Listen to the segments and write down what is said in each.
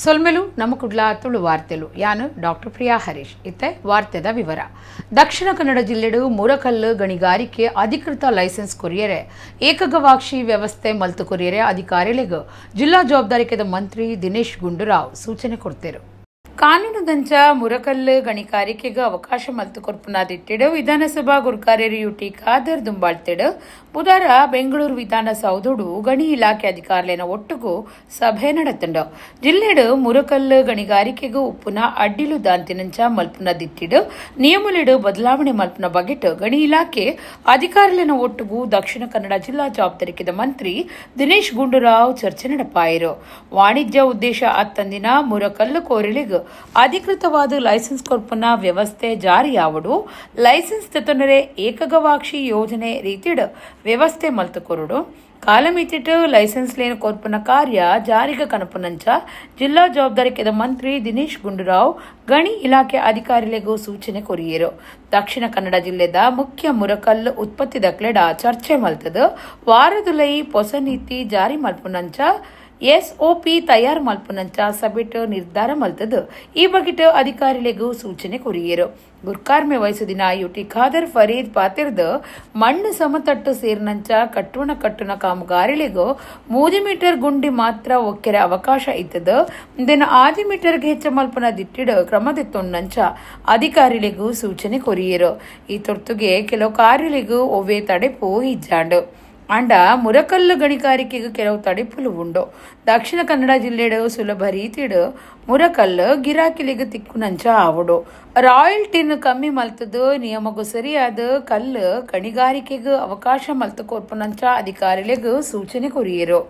ಸೊಲ್ಮೆಲು ನಮ್ಮ ಕುಡ್ಲ ತುಳು ವಾರ್ತೆಲು ಯಾನು ಡಾಕ್ಟರ್ ಪ್ರಿಯಾ ಹರೀಶ್ ಇತ್ತೆ ವಾರ್ತೆದ ವಿವರ. ದಕ್ಷಿಣ ಕನ್ನಡ ಜಿಲ್ಲೆಡು ಮುರಕಲ್ಲು ಗಣಿಗಾರಿಕೆ ಅಧಿಕೃತ ಲೈಸೆನ್ಸ್ ಕೊರಿಯರೆ ಏಕಗವಾಕ್ಷಿ ವ್ಯವಸ್ಥೆ ಮಲ್ತು ಕೊರಿಯರೆ ಅಧಿಕಾರಿಗಳಿಗೆ ಜಿಲ್ಲಾ ಜವಾಬ್ದಾರಿಕೆದ ಮಂತ್ರಿ ದಿನೇಶ್ ಗುಂಡೂರಾವ್ ಸೂಚನೆ ಕೊಡ್ತೇರು. ಕಾನೂನುದಂಚ ಮುರಕಲ್ಲು ಗಣಿಗಾರಿಕೆಗೆ ಅವಕಾಶ ಮಲ್ತು ಕೊರ್ಪುನಾದಿಟ್ಟಿಡು ವಿಧಾನಸಭಾ ಗುರುಕಾರ್ಯರು ಯುಟಿ ಖಾದರ್ ದುಂಬಾಳ್ತಿಡು ಬುಧವಾರ ಬೆಂಗಳೂರು ವಿಧಾನಸೌಧಡು ಗಣಿ ಇಲಾಖೆ ಅಧಿಕಾರಿಗಳ ಒಟ್ಟಿಗೂ ಸಭೆ ನಡೆತಂಡು. ಜಿಲ್ಲೆಡು ಮುರಕಲ್ಲು ಗಣಿಗಾರಿಕೆಗೆ ಉಪ್ಪುನ ಅಡ್ಡಿಲು ದಾಂತಿನಂಚ ಮಲ್ಪುನದಿಟ್ಟಿಡು ನಿಯಮಲಿಡು ಬದಲಾವಣೆ ಮಲ್ಪನ ಬಗೆಟ್ ಗಣಿ ಇಲಾಖೆ ಅಧಿಕಾರಿಗಳ ಒಟ್ಟಿಗೂ ದಕ್ಷಿಣ ಕನ್ನಡ ಜಿಲ್ಲಾ ಜವಾಬ್ದಾರಿಕೆದ ಮಂತ್ರಿ ದಿನೇಶ್ ಗುಂಡೂರಾವ್ ಚರ್ಚೆ ನಡೆಪಾಯಿರು. ವಾಣಿಜ್ಯ ಉದ್ದೇಶ ಅತ್ತಂದಿನ ಮುರಕಲ್ಲು ಕೋರಿಲಿಗೆ ಅಧಿಕೃತವಾದ ಲೈಸೆನ್ಸ್ ಕೊರ್ಪನ ವ್ಯವಸ್ಥೆ ಜಾರಿಯಾವಡು ಲೈಸೆನ್ಸ್ ತೆತ್ತೊಂದರೆ ಏಕಗವಾಕ್ಷಿ ಯೋಜನೆ ರೀತಿಡ್ ವ್ಯವಸ್ಥೆ ಮಲ್ತು ಕೊರಡು ಕಾಲಮಿತಿಟ್ಟು ಲೈಸೆನ್ಸ್ ಲೇನ ಕೊರ್ಪನ ಕಾರ್ಯ ಜಾರಿಗೆ ಕನಪನಂಚ ಜಿಲ್ಲಾ ಜವಾಬ್ದಾರಿಕೆದ ಮಂತ್ರಿ ದಿನೇಶ್ ಗುಂಡೂರಾವ್ ಗಣಿ ಇಲಾಖೆ ಅಧಿಕಾರಿಗಳಿಗೂ ಸೂಚನೆ ಕೊರಿಯರು. ದಕ್ಷಿಣ ಕನ್ನಡ ಜಿಲ್ಲೆದ ಮುಖ್ಯ ಮುರಕಲ್ಲು ಉತ್ಪತ್ತಿ ದಕ್ಲೆಡ ಚರ್ಚೆ ಮಲ್ತದ ವಾರದುಲೈ ಹೊಸ ನೀತಿ ಜಾರಿ ಮಲ್ಪನಂಚ ಎಸ್ಒಪಿ ತಯಾರು ಮಲ್ಪನಂಚ ಸಭೆಟ್ ನಿರ್ಧಾರ ಮಲ್ತದ ಈ ಬಗೆಟ್ ಅಧಿಕಾರಿಗಳಿಗೂ ಸೂಚನೆ ಕೊರಿಯರು. ಗುರ್ಕಾರ್ಮೆ ವಯಸ್ಸುದಿನ ಯುಟಿ ಖಾದರ್ ಫರೀದ್ ಪಾತಿರ್ದ ಮಣ್ಣು ಸಮತಟ್ಟು ಸೇರಿನಂಚ ಕಟ್ಟುನ ಕಾಮಗಾರಿಗಳಿಗೂ 3 ಮೀಟರ್ ಗುಂಡಿ ಮಾತ್ರ ಒಕ್ಕೆರೆ ಅವಕಾಶ ಇದ್ದದ ದಿನ 6 ಮೀಟರ್ಗೆ ಹೆಚ್ಚ ಮಲ್ಪನ ದಿಟ್ಟಿಡ ಕ್ರಮದೆತ್ತೊಂಡಂಚ ಅಧಿಕಾರಿಗಳಿಗೂ ಸೂಚನೆ ಕೊರಿಯರು. ಈ ತುರ್ತುಗೆ ಕೆಲವು ಕಾರ್ಯಗಳಿಗೂ ಒವ್ವೆ ತಡೆಪು ಹಿಜ್ಜಾಂಡು ಅಂಡ ಮುರಕಲ್ಲು ಗಣಿಗಾರಿಕೆಗೆ ಕೆಲವು ತಡೆಪುಲು ಉಂಡು. ದಕ್ಷಿಣ ಕನ್ನಡ ಜಿಲ್ಲೆಡು ಸುಲಭ ರೀತಿಡು ಮುರಕಲ್ಲು ಗಿರಾಕಿಲಿಗೆ ತಿಕ್ಕುನಂಚ ಆವಡು ರಾಯಲ್ಟಿನ್ ಕಮ್ಮಿ ಮಲ್ತದು ನಿಯಮಗೂ ಸರಿಯಾದ ಕಲ್ಲು ಗಣಿಗಾರಿಕೆಗೆ ಅವಕಾಶ ಮಲ್ತು ಕೊರ್ಪನಂಚ ಅಧಿಕಾರಿಗಳಿಗೂ ಸೂಚನೆ ಕೊರಿಯರು.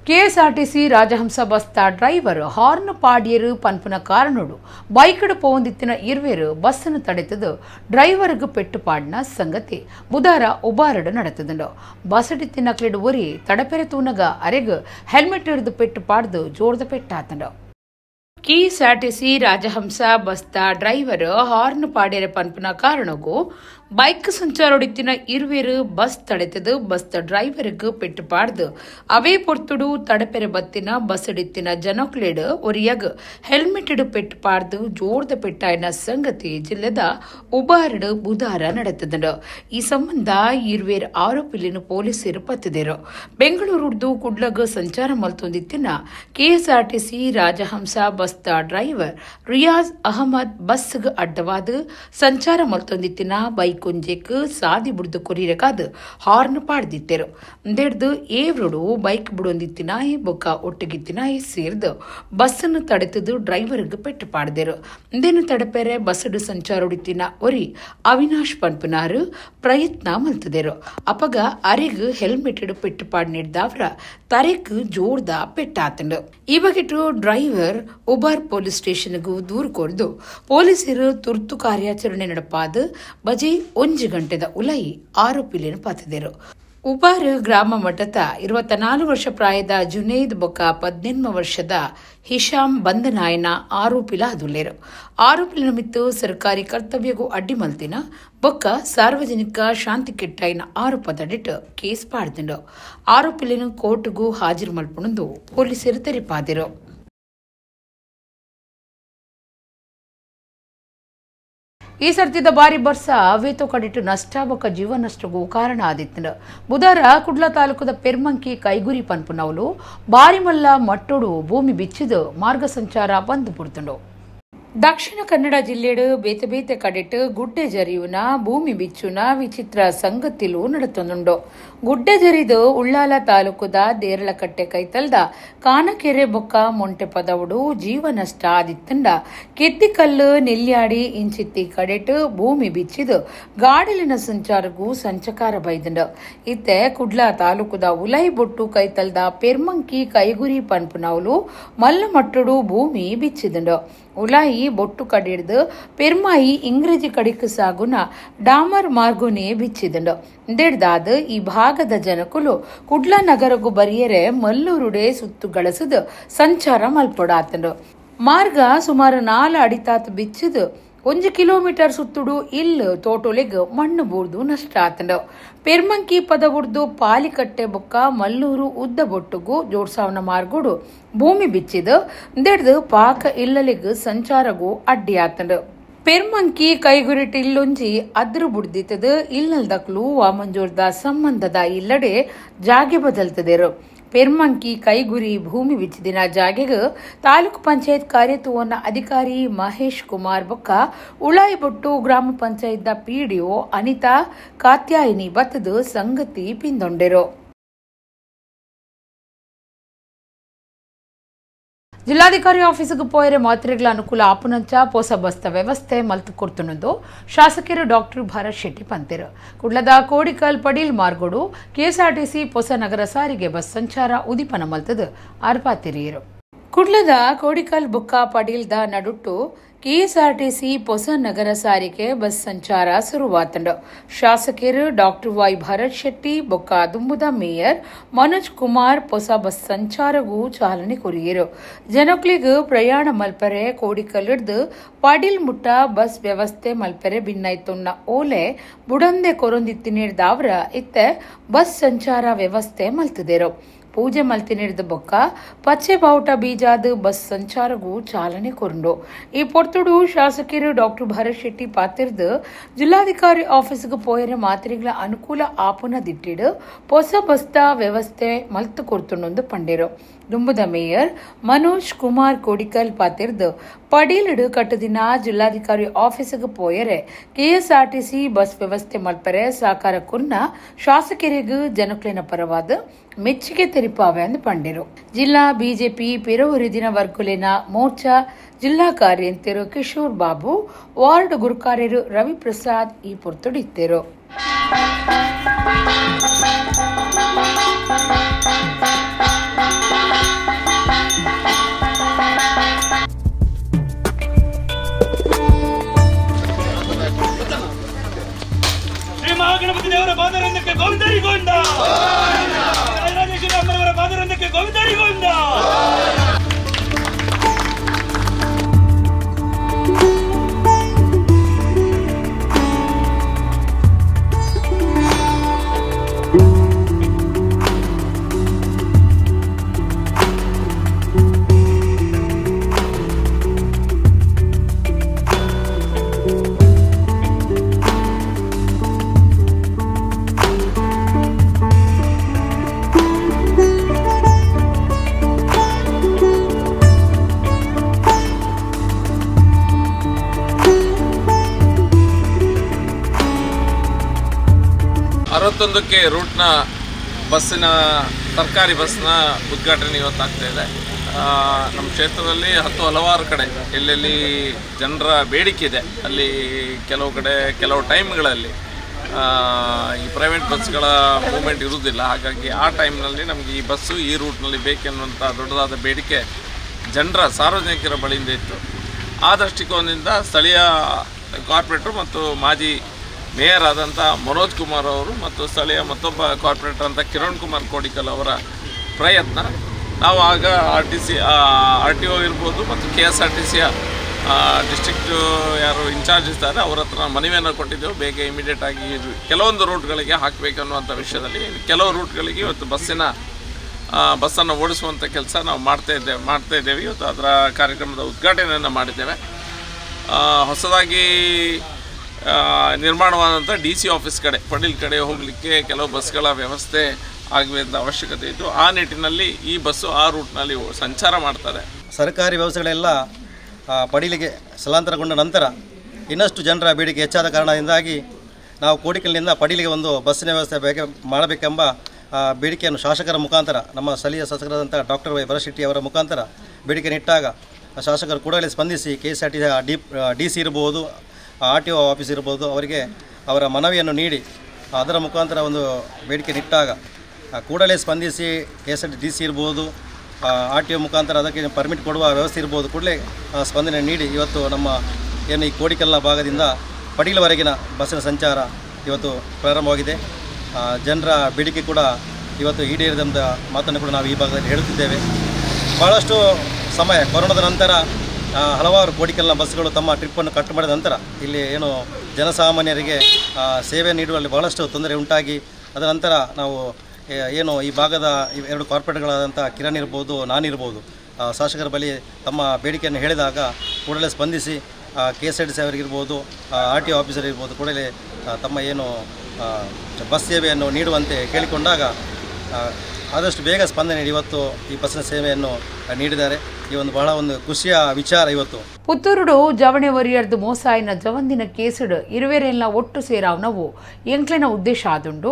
ಕೆಎಸ್ಆರ್ಟಿಸಿ ರಾಜಹಂಸ ಬಸ್ತ ಡ್ರೈವರ್ ಹಾರ್ನ್ ಪಾಡಿಯರು ಪನ್ಪುನ ಕಾರಣಡು ಬೈಕಡು ಪೋಂದಿತ್ತಿನ ಇರ್ವೇರು ಬಸ್ಸನ್ನು ತಡೆತದು ಡ್ರೈವರ್ಗೆ ಪೆಟ್ಟು ಪಾಡಿನ ಸಂಗತಿ ಬುಧವಾರ ಉಬಾರಡು ನಡೆತದುಂಡು. ಬಸ್ಸಡಿತ್ತಿನ ಕ್ಲಿಡು ಒರಿ ತಡಪೆರೆ ತೂನಗ ಅರೆಗ್ ಹೆಲ್ಮೆಟ್ ಹಿಡಿದು ಪೆಟ್ಟು ಪಾಡ್ದು ಜೋರ್ದ ಪೆಟ್ಟಾತಂಡು. ಕೆಎಸ್ಆರ್ಟಿಸಿ ರಾಜಹಂಸ ಬಸ್ತ ಡ್ರೈವರ್ ಹಾರ್ನ್ ಪಾಡ್ಯರ ಪನ್ಪುನ ಕಾರಣಗೂ ಬೈಕ್ ಸಂಚಾರೊಡಿತ್ತಿನ ಇರ್ವೇರು ಬಸ್ ತಡೆತದು ಬಸ್ತ ಡ್ರೈವರ್ಗೆ ಪೆಟ್ಟು ಪಾಡ್ದು ಅವೇ ಪೊರ್ತುಡು ತಡಪೆರೆ ಬತ್ತಿನ ಬಸ್ ಇಡಿತ್ತಿನ ಜನಕ್ಲೇಡ್ ಒರಿಯಾಗ ಹೆಲ್ಮೆಟ್ ಇಡು ಪೆಟ್ಟು ಪಾಡ್ದು ಜೋರ್ದ ಪೆಟ್ಟಾಯಿನ ಸಂಗತಿ ಜಿಲ್ಲೆದ ಉಬಾರಡು ಬುಧವಾರ ನಡೆತದಂಡು. ಈ ಸಂಬಂಧ ಇರ್ವೇರ್ ಆರೋಪಿಲಿನ ಪೊಲೀಸರು ಪತ್ತಿದರು. ಬೆಂಗಳೂರುಡ್ದು ಕುಡ್ಲಗ್ ಸಂಚಾರ ಮಲ್ತೊಂದಿತ್ತಿನ ಕೆಎಸ್ಆರ್ಟಿಸಿ ರಾಜಹಂಸ ಬಸ್ತ ಡ್ರೈವರ್ ರಿಯಾಜ್ ಅಹಮದ್ ಬಸ್ಗೆ ಅಡ್ಡವಾದ ಸಂಚಾರ ಮಲ್ತೊಂದಿತ್ತಿನ ಬೈಕ್ ಕುಂಜೆಕ್ ಸಾದಿ ಬುಡ್ದು ಕೊರಿಯಕಾದ ಹಾರ್ನ್ ಪಾಡ್ದಿತ್ತೇರು. ಅಂದೇಡ್ದು ಏವ್ರಡು ಬೈಕ್ ಬಿಡೊಂದಿತ್ತಿನಾಯಿ ಬೊಕ್ಕ ಒಟ್ಟಿಗಿತ್ತಿನಾಯಿ ಸೇರ್ದು ಬಸ್ಸನ್ನು ತಡೆತದು ಡ್ರೈವರ್ಗೆ ಪೆಟ್ಟು ಪಾಡ್ದೇರು. ಅಂದೇನು ತಡಪೆರೆ ಬಸ್ಸಡು ಸಂಚಾರ ಹೊಡಿತಿನ ಒರಿ ಅವಿನಾಶ್ ಪನ್ಪುನಾರು ಪ್ರಯತ್ನ ಮಲ್ತದೇರು. ಅಪಗ ಅರೆಗ್ ಹೆಲ್ಮೆಟ್ ಇಡು ಪೆಟ್ಟು ಪಾಡ್ ನೀಡ್ದವ್ರ ತರೆಕ್ ಜೋರ್ದ ಪೆಟ್ಟಾತಂಡು. ಈ ಬಗೆಟು ಡ್ರೈವರ್ ಉಬಾರ್ ಪೊಲೀಸ್ ಸ್ಟೇಷನ್ಗೂ ದೂರು ಕೊರ್ದು ಪೊಲೀಸರು ತುರ್ತು ಕಾರ್ಯಾಚರಣೆ ನಡಪಾದ ಬಜೆ 1 ಗಂಟೆದ ಉಲೈ ಆರೋಪಿಲಿನ ಪಾತಿದರು. ಉಬಾರ್ ಗ್ರಾಮ ಮಟ್ಟದ 24 ವರ್ಷ ಪ್ರಾಯದ ಜುನೇದ್ ಬೊಕ್ಕ 18 ವರ್ಷದ ಹಿಶಾಮ್ ಬಂಧನಾಯನ ಆರೋಪಿಲ ಅದುಲ್ಲೇರು. ಆರೋಪಿಲಿನ ಮಿತ್ತು ಸರ್ಕಾರಿ ಕರ್ತವ್ಯಗೂ ಅಡ್ಡಿ ಮಲ್ತಿನ ಬೊಕ್ಕ ಸಾರ್ವಜನಿಕ ಶಾಂತಿ ಕೆಟ್ಟಾಯಿನ ಆರೋಪದಡಿಟ್ಟು ಕೇಸ್ ಪಾಡ್ದಿಂಡು. ಆರೋಪಿಲಿನ ಕೋರ್ಟ್ಗೂ ಹಾಜರು ಮಲ್ಪುಣಂದು ಪೊಲೀಸರು ತೆರಿಪಾದಿರು. ಈ ಸರ್ತಿದ ಬಾರಿ ಬರ್ಸ ಅವೇತೋ ಕಡಿಟ್ಟು ನಷ್ಟ ಬೊಕ್ಕ ಜೀವ ನಷ್ಟಗೂ ಕಾರಣ ಆದಿತ್ತು. ಬುಧವಾರ ಕುಡ್ಲ ತಾಲೂಕದ ಪೆರ್ಮಂಕಿ ಕೈಗುರಿ ಪನ್ಪುನವಲು ಬಾರಿ ಮಲ್ಲ ಮಟ್ಟೊಡು ಭೂಮಿ ಬಿಚ್ಚಿದು ಮಾರ್ಗ ಸಂಚಾರ ಬಂದ್ ಪುಡ್ತುಂಡು. ದಕ್ಷಿಣ ಕನ್ನಡ ಜಿಲ್ಲೆಡು ಬೇತೆ ಕಡೆಟ್ ಗುಡ್ಡೆ ಜರಿಯುನ ಭೂಮಿ ಬಿಚ್ಚುನ ವಿಚಿತ್ರ ಸಂಗತಿಲು ನಡೆತೊಂದುಂಡು. ಗುಡ್ಡೆ ಜರಿದು ಉಳ್ಳಾಲ ತಾಲೂಕುದ ದೇರಳಕಟ್ಟೆ ಕೈತಲ್ದ ಕಾನಕೆರೆ ಬೊಕ್ಕ ಮೊಂಟೆ ಪದವುಡು ಜೀವ ನಷ್ಟ ಆದಿತ್ತಂಡ ಕೆತ್ತಿಕಲ್ಲು ನೆಲ್ಯಾಡಿ ಇಂಚಿತ್ತಿ ಕಡೆಟ್ ಭೂಮಿ ಬಿಚ್ಚಿದು ಗಾಡಿಲಿನ ಸಂಚಾರಗೂ ಸಂಚಕಾರ ಬೈದಂಡು. ಇತ್ತೆ ಕುಡ್ಲ ತಾಲೂಕುದ ಉಲೈ ಬೊಟ್ಟು ಕೈತಲ್ದ ಪೆರ್ಮಂಕಿ ಕೈಗುರಿ ಪನ್ಪುನವಲು ಮಲ್ಲ ಮಟ್ಟುಡು ಭೂಮಿ ಬಿಚ್ಚಿದಂಡು. ಉಲಾಯಿ ಬೊಟ್ಟು ಕಡಿಡ್ದು ಪೆರ್ಮಾಯಿ ಇಂಗ್ರೇಜಿ ಕಡಿಕ್ ಸಾಗುನ ಡಾಮರ್ ಮಾರ್ಗುನೆ ಬಿಚ್ಚಿದಂಡು. ದೇಡ್ದಾದ ಈ ಭಾಗದ ಜನಕುಲು ಕುಡ್ಲ ನಗರಗೂ ಬರಿಯರೆ ಮಲ್ಲೂರುಡೆ ಸುತ್ತು ಗಳಸದು ಸಂಚಾರ ಮಲ್ಪೊಡಾತಂಡು. ಮಾರ್ಗ ಸುಮಾರು 4 ಅಡಿತಾತ್ ಬಿಚ್ಚಿದು 1 ಕಿಲೋಮೀಟರ್ ಸುತ್ತುಡು ಇಲ್ಲು ತೋಟೊಲೆಗ್ ಮಣ್ಣು ಬೂರ್ದು ನಷ್ಟ ಆತಂಡ ಪೆರ್ಮಂಕಿ ಪದ ಉರ್ದು ಪಾಲಿಕಟ್ಟೆ ಬೊಕ್ಕ ಮಲ್ಲೂರು ಉದ್ದ ಬೊಟ್ಟುಗು ಜೋಡ್ಸಾವನ ಮಾರ್ಗುಡು ಭೂಮಿ ಬಿಚ್ಚಿದ ದೆಡ್ದು ಪಾಕ ಇಲ್ಲಲಿಗ್ ಸಂಚಾರಗೂ ಅಡ್ಡಿ ಆತಂಡ ಪೆರ್ಮಂಕಿ ಕೈಗುರಿಟಿಲ್ಲೊಂಜಿ ಅದ್ರ ಬುಡ್ದಿತ್ತದ ಇಲ್ನಲ್ದಕ್ಲು ವಾಮಂಜೋರ್ದ ಸಂಬಂಧದ ಇಲ್ಲಡೆ ಜಾಗೆ ಬದಲ್ತದೇರು ಪೆರ್ಮಂಕಿ ಕೈಗುರಿ ಭೂಮಿ ಬಿಚ್ಚಿದಿನ ಜಾಗೆಗ್ ತಾಲೂಕು ಪಂಚಾಯತ್ ಕಾರ್ಯತುವನ್ನ ಅಧಿಕಾರಿ ಮಹೇಶ್ ಕುಮಾರ್ ಬೊಕ್ಕ ಉಳಾಯಿಬೊಟ್ಟು ಗ್ರಾಮ ಪಂಚಾಯತ್ ಪಿಡಿಒ ಅನಿತಾ ಕಾತ್ಯಾಯಿನಿ ಬತ್ತದ ಸಂಗತಿ ಪಿಂದೊಂಡೆರು. ಜಿಲ್ಲಾಧಿಕಾರಿ ಆಫೀಸಿಗೆ ಪೋಯರೆ ಮಾತ್ರೆಗಳ ಅನುಕೂಲ ಆಪುನಂಚ ಪೊಸ ಬಸ್ತ ವ್ಯವಸ್ಥೆ ಮಲ್ತು ಕೊರ್ತುನಂದು ಶಾಸಕರು ಡಾಕ್ಟರ್ ಭರತ್ ಶೆಟ್ಟಿ ಪಂತೆರು ಕುಡ್ಲದ ಕೋಡಿಕಲ್ ಪಡೀಲ್ ಮಾರ್ಗೋಡು ಕೆಎಸ್ಆರ್ಟಿಸಿ ಪೊಸ ನಗರ ಸಾರಿಗೆ ಬಸ್ ಸಂಚಾರ ಉದಿಪನ ಮಲ್ತದ ಅರ್ಪಾತಿರಿಯರು ಕುಡ್ಲದ ಕೋಡಿಕಲ್ ಬುಕ್ಕ ಪಡೀಲ್ದ ನಡುಟ್ಟು ಕೆಎಸ್ಆರ್ಟಿಸಿ ಪೊಸ ನಗರ ಸಾರಿಗೆ ಬಸ್ ಸಂಚಾರ ಶುರುವಾತಂಡ ಶಾಸಕರು ಡಾಕ್ಟರ್ ವೈ ಭರತ್ ಶೆಟ್ಟಿ ಬೊಕ್ಕ ದುಂಬುದ ಮೇಯರ್ ಮನೋಜ್ ಕುಮಾರ್ ಪೊಸ ಬಸ್ ಸಂಚಾರಗೂ ಚಾಲನೆ ಕೊರಿಯರು ಜನಕ್ಲಿಗ್ ಪ್ರಯಾಣ ಮಲ್ಪರೆ ಕೋಡಿಕಲ್ ಹಿಡ್ದು ಪಾಡೀಲ್ ಮುಟ್ಟ ಬಸ್ ವ್ಯವಸ್ಥೆ ಮಲ್ಪರೆ ಭಿನ್ನೈತುನ್ನ ಓಲೆ ಬುಡಂದೆ ಕೊರೊಂದಿತ್ತಿನಿಡ್ದಾವ್ರ ಇತ್ತೆ ಬಸ್ ಸಂಚಾರ ವ್ಯವಸ್ಥೆ ಮಲ್ತದೇರು ಪೂಜೆ ಮಲ್ತಿನಿಡ್ದ ಬೊಕ್ಕ ಪಚ್ಚೆ ಬಾವುಟ ಬೀಜಾದ ಬಸ್ ಸಂಚಾರಗೂ ಚಾಲನೆ ಕೊರಂಡು ಈ ಪೊರ್ತುಡು ಶಾಸಕರು ಡಾಕ್ಟರ್ ಭರತ್ ಶೆಟ್ಟಿ ಪಾತಿರ್ದು ಜಿಲ್ಲಾಧಿಕಾರಿ ಆಫೀಸ್ಗೆ ಪೋಯರೆ ಮಾತ್ರೆಗಳ ಅನುಕೂಲ ಆಪುನ ದಿಟ್ಟಿಡು ಹೊಸ ಬಸ್ತ ವ್ಯವಸ್ಥೆ ಮಲ್ತು ಕೊರ್ತುಂಡು ಪಂಡೇರು ದುಂಬುದ ಮೇಯರ್ ಮನೋಜ್ ಕುಮಾರ್ ಕೋಡಿಕಲ್ ಪಾತಿರ್ದು ಪಡೀಲಿಡು ಕಟ್ಟದಿನ ಜಿಲ್ಲಾಧಿಕಾರಿ ಆಫೀಸ್ಗೆ ಪೋಯರೆ ಕೆಎಸ್ಆರ್ಟಿಸಿ ಬಸ್ ವ್ಯವಸ್ಥೆ ಮಲ್ಪರೆ ಸಾಕಾರ ಕುನ್ನ ಶಾಸಕರಿಗೂ ಜನಕ್ಲಿನ ಪರವಾದ ಮೆಚ್ಚುಗೆ ತೆರಿಪಾವೆ ಅಂದು ಪಂಡೇರು ಜಿಲ್ಲಾ ಬಿಜೆಪಿ ಪಿರವುರಿದಿನ ವರ್ಗುಲಿನ ಮೋರ್ಚಾ ಜಿಲ್ಲಾ ಕಾರ್ಯಂತರು ಕಿಶೋರ್ ಬಾಬು ವಾರ್ಡ್ ಗುರುಕಾರ್ಯರು ರವಿ ಪ್ರಸಾದ್ ಈ ಪೊರ್ತುಡಿತ್ತೇರು. ಗಣಪತಿ ದೇವರ ಪಾದರಂಗಕ್ಕೆ ಗೋವಿಂದರಿಗೋವಿಂದ ರಾಜೇಶ್ವರಿ ಅಮ್ಮನವರ ಪಾದರಂಗಕ್ಕೆ ಗೋವಿಂದರಿಗೋವಿಂದ. ಅರವತ್ತೊಂದಕ್ಕೆ ರೂಟ್ನ ಬಸ್ಸಿನ ಸರ್ಕಾರಿ ಬಸ್ನ ಉದ್ಘಾಟನೆ ಇವತ್ತಾಗ್ತಾ ಇದೆ. ನಮ್ಮ ಕ್ಷೇತ್ರದಲ್ಲಿ ಹಲವಾರು ಕಡೆ ಎಲ್ಲೆಲ್ಲಿ ಜನರ ಬೇಡಿಕೆ ಇದೆ ಅಲ್ಲಿ ಕೆಲವು ಕಡೆ ಕೆಲವು ಟೈಮ್ಗಳಲ್ಲಿ ಈ ಪ್ರೈವೇಟ್ ಬಸ್ಗಳ ಮೂವ್ಮೆಂಟ್ ಇರುವುದಿಲ್ಲ. ಹಾಗಾಗಿ ಆ ಟೈಮ್ನಲ್ಲಿ ನಮಗೆ ಈ ಬಸ್ಸು ಈ ರೂಟ್ನಲ್ಲಿ ಬೇಕೆನ್ನುವಂಥ ದೊಡ್ಡದಾದ ಬೇಡಿಕೆ ಜನರ ಸಾರ್ವಜನಿಕರ ಬಳಿಯಿಂದ ಇತ್ತು. ಆ ದೃಷ್ಟಿಕೋನದಿಂದ ಸ್ಥಳೀಯ ಕಾರ್ಪೊರೇಟರ್ ಮತ್ತು ಮಾಜಿ ಮೇಯರ್ ಆದಂಥ ಮನೋಜ್ ಕುಮಾರ್ ಅವರು ಮತ್ತು ಸ್ಥಳೀಯ ಮತ್ತೊಬ್ಬ ಕಾರ್ಪೊರೇಟರ್ ಅಂತ ಕಿರಣ್ ಕುಮಾರ್ ಕೋಡಿಕಲ್ ಅವರ ಪ್ರಯತ್ನ ನಾವು ಆಗ ಆರ್ ಟಿ ಒ ಇರ್ಬೋದು ಮತ್ತು KSRTCಯ ಡಿಸ್ಟ್ರಿಕ್ಟ್ ಯಾರು ಇನ್ಚಾರ್ಜ್ ಇರ್ತಾರೆ ಅವ್ರ ಹತ್ರ ಮನವಿಯನ್ನು ಕೊಟ್ಟಿದ್ದೆವು. ಬೇಗ ಇಮಿಡಿಯೇಟಾಗಿ ಕೆಲವೊಂದು ರೂಟ್ಗಳಿಗೆ ಹಾಕಬೇಕನ್ನುವಂಥ ವಿಷಯದಲ್ಲಿ ಕೆಲವು ರೂಟ್ಗಳಿಗೆ ಇವತ್ತು ಬಸ್ಸನ್ನು ಓಡಿಸುವಂಥ ಕೆಲಸ ನಾವು ಮಾಡ್ತಾ ಇದ್ದೇವೆ. ಇವತ್ತು ಅದರ ಕಾರ್ಯಕ್ರಮದ ಉದ್ಘಾಟನೆಯನ್ನು ಮಾಡಿದ್ದೇವೆ. ಹೊಸದಾಗಿ ನಿರ್ಮಾಣವಾದಂಥ DC ಆಫೀಸ್ ಕಡೆ ಪಡೀಲ್ ಕಡೆ ಹೋಗಲಿಕ್ಕೆ ಕೆಲವು ಬಸ್ಗಳ ವ್ಯವಸ್ಥೆ ಆಗಬೇಕಾದ ಅವಶ್ಯಕತೆ ಇದ್ದು ಆ ನಿಟ್ಟಿನಲ್ಲಿ ಈ ಬಸ್ಸು ಆ ರೂಟ್ನಲ್ಲಿ ಸಂಚಾರ ಮಾಡ್ತಾರೆ. ಸರ್ಕಾರಿ ವ್ಯವಸ್ಥೆಗಳೆಲ್ಲ ಪಡೀಲಿಗೆ ಸ್ಥಳಾಂತರಗೊಂಡ ನಂತರ ಇನ್ನಷ್ಟು ಜನರ ಬೇಡಿಕೆ ಹೆಚ್ಚಾದ ಕಾರಣದಿಂದಾಗಿ ನಾವು ಕೋಡಿಕಲ್ನಿಂದ ಪಡೀಲಿಗೆ ಒಂದು ಬಸ್ಸಿನ ವ್ಯವಸ್ಥೆ ಮಾಡಬೇಕೆಂಬ ಬೇಡಿಕೆಯನ್ನು ಶಾಸಕರ ಮುಖಾಂತರ ನಮ್ಮ ಸ್ಥಳೀಯ ಶಾಸಕರಾದಂಥ ಡಾಕ್ಟರ್ ವೈ ಭರತ್ ಶೆಟ್ಟಿ ಅವರ ಮುಖಾಂತರ ಬೇಡಿಕೆ ಇಟ್ಟಾಗ ಶಾಸಕರು ಕೂಡಲೇ ಸ್ಪಂದಿಸಿ KSRTC DC ಇರ್ಬೋದು, RTO ಆಫೀಸ್ ಇರ್ಬೋದು ಅವರಿಗೆ ಅವರ ಮನವಿಯನ್ನು ನೀಡಿ ಅದರ ಮುಖಾಂತರ ಒಂದು ಬೇಡಿಕೆ ಇಟ್ಟಾಗ ಕೂಡಲೇ ಸ್ಪಂದಿಸಿ KSRTC ಇರ್ಬೋದು, RTO ಮುಖಾಂತರ ಅದಕ್ಕೆ ಪರ್ಮಿಟ್ ಕೊಡುವ ವ್ಯವಸ್ಥೆ ಇರ್ಬೋದು ಕೂಡಲೇ ಸ್ಪಂದನೆ ನೀಡಿ ಇವತ್ತು ನಮ್ಮ ಏನು ಈ ಕೋಡಿಕಲ್ನ ಭಾಗದಿಂದ ಪಡೀಲ್ವರೆಗಿನ ಬಸ್ಸಿನ ಸಂಚಾರ ಇವತ್ತು ಪ್ರಾರಂಭವಾಗಿದೆ. ಜನರ ಬೇಡಿಕೆ ಕೂಡ ಇವತ್ತು ಈಡೇರಿದಂಥ ಮಾತನ್ನು ಕೂಡ ನಾವು ಈ ಭಾಗದಲ್ಲಿ ಹೇಳುತ್ತಿದ್ದೇವೆ. ಭಾಳಷ್ಟು ಸಮಯ ಕೊರೋನಾದ ನಂತರ ಹಲವಾರು ಕೋಡಿಕಲ್ನ ಬಸ್ಗಳು ತಮ್ಮ ಟ್ರಿಪ್ಪನ್ನು ಕಟ್ ಮಾಡಿದ ನಂತರ ಇಲ್ಲಿ ಏನು ಜನಸಾಮಾನ್ಯರಿಗೆ ಸೇವೆ ನೀಡುವಲ್ಲಿ ಬಹಳಷ್ಟು ತೊಂದರೆ ಉಂಟಾಗಿ ಅದರ ನಂತರ ನಾವು ಏನು ಈ ಭಾಗದ 2 ಕಾರ್ಪೊರೇಟ್ಗಳಾದಂಥ ಕಿರಣ್ ಇರ್ಬೋದು, ನಾನಿರ್ಬೋದು, ಶಾಸಕರ ಬಳಿ ತಮ್ಮ ಬೇಡಿಕೆಯನ್ನು ಹೇಳಿದಾಗ ಕೂಡಲೇ ಸ್ಪಂದಿಸಿ KSRTC ಅವರಿಗಿರ್ಬೋದು, RTO ಆಫೀಸರ್ ಇರ್ಬೋದು ಕೂಡಲೇ ತಮ್ಮ ಏನು ಬಸ್ ಸೇವೆಯನ್ನು ನೀಡುವಂತೆ ಕೇಳಿಕೊಂಡಾಗ ಆದಷ್ಟು ಬೇಗ ಸ್ಪಂದನೆ ನೀಡಿ ಇವತ್ತು ಈ ಬಸ್ಸಿನ ಸೇವೆಯನ್ನು ನೀಡಿದ್ದಾರೆ. ಈ ಒಂದು ಬಹಳ ಒಂದು ಖುಷಿಯ ವಿಚಾರ ಇವತ್ತು. ಪುತ್ತೂರುಡು ಜವಣೆ ಒರಿಯರ್ದು ಮೋಸಾಯಿನ ಜವಂದಿನ ಕೇಸುಡು ಇರುವೆರೆಲ್ಲ ಒಟ್ಟು ಸೇರಾವ್ನವು ಎಂಕ್ಲೆನ ಉದ್ದೇಶ ಆದುಂಡು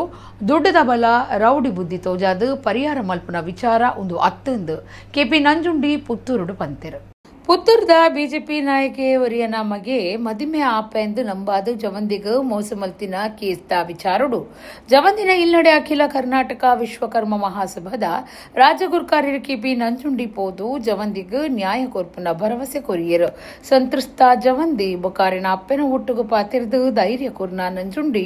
ದುಡ್ಡದ ಬಲ ರೌಡಿ ಬುದ್ಧಿ ತೋಜಾದು ಪರಿಹಾರ ಮಲ್ಪನ ವಿಚಾರ ಒಂದು ಅತ್ತಂದು KP ನಂಜುಂಡಿ ಪುತ್ತೂರುಡು ಪಂತೆರು. ಪುತ್ತೂರ್ದ ಬಿಜೆಪಿ ನಾಯಕಿ ಒರಿಯನ ಮಗೆ ಮದಿಮೆ ಆಪ ಎಂದು ನಂಬಾದು ಜವಂದಿಗ ಮೋಸ ಮಲ್ತಿನ ಕೇಸ್ದ ವಿಚಾರಡು ಜವಂದಿನ ಇಲ್ನಡೆ ಅಖಿಲ ಕರ್ನಾಟಕ ವಿಶ್ವಕರ್ಮ ಮಹಾಸಭಾದ ರಾಜ್ಯ ಗುರುಕಾರ್ಯರು KP ನಂಜುಂಡಿ ಪೋದು ಜವಂದಿಗ ನ್ಯಾಯ ಕೊರ್ಪುನ ಭರವಸೆ ಕೊರಿಯರು ಸಂತ್ರಸ್ತ ಜವಂದಿ ಬೊಕಾರಿನ ಅಪ್ಪೆನ ಒಟ್ಟುಗು ಪಾತಿರ್ದು ಧೈರ್ಯ ಕೊರ್ನ ನಂಜುಂಡಿ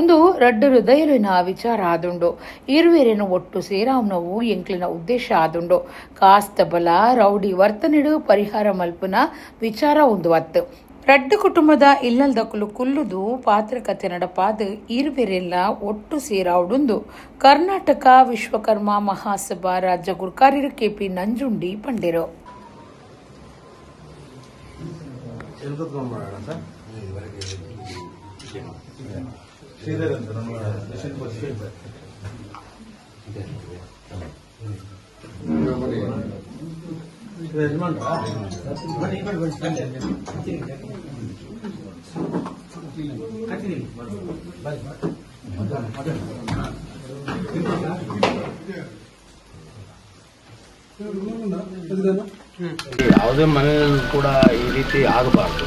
ಒಂದು ರಡ್ಡು ಹೃದಯಲಿನ ವಿಚಾರ ಆದುಂಡು ಇರುವೆರೆನು ಒಟ್ಟು ಸೇರಾವ್ನವು ಎಂಕ್ಲಿನ ಉದ್ದೇಶ ಆದುಂಡು ಕಾಸ್ತ ಬಲ ರೌಡಿ ವರ್ತನೆಡು ಪರಿಹಾರ ಮಲ್ಪುನ ವಿಚಾರ ಒಂದು ಅತ್ತು ರಡ್ಡು ಕುಟುಂಬದ ಇಲ್ಲಲ್ದಕ್ಕಲು ಕುಲ್ಲುದು ಪಾತ್ರಕತೆ ನಡಪಾದ ಇರುವೆರೆಲ್ಲ ಒಟ್ಟು ಸೇರಾವುಡುಂದು ಕರ್ನಾಟಕ ವಿಶ್ವಕರ್ಮ ಮಹಾಸಭಾ ರಾಜ್ಯ ಗುರುಕಾರ್ಯರು KP ನಂಜುಂಡಿ ಪಂಡಿರು. ಯಾವುದೇ ಮನೆಯಲ್ಲೂ ಕೂಡ ಈ ರೀತಿ ಆಗಬಾರ್ದು.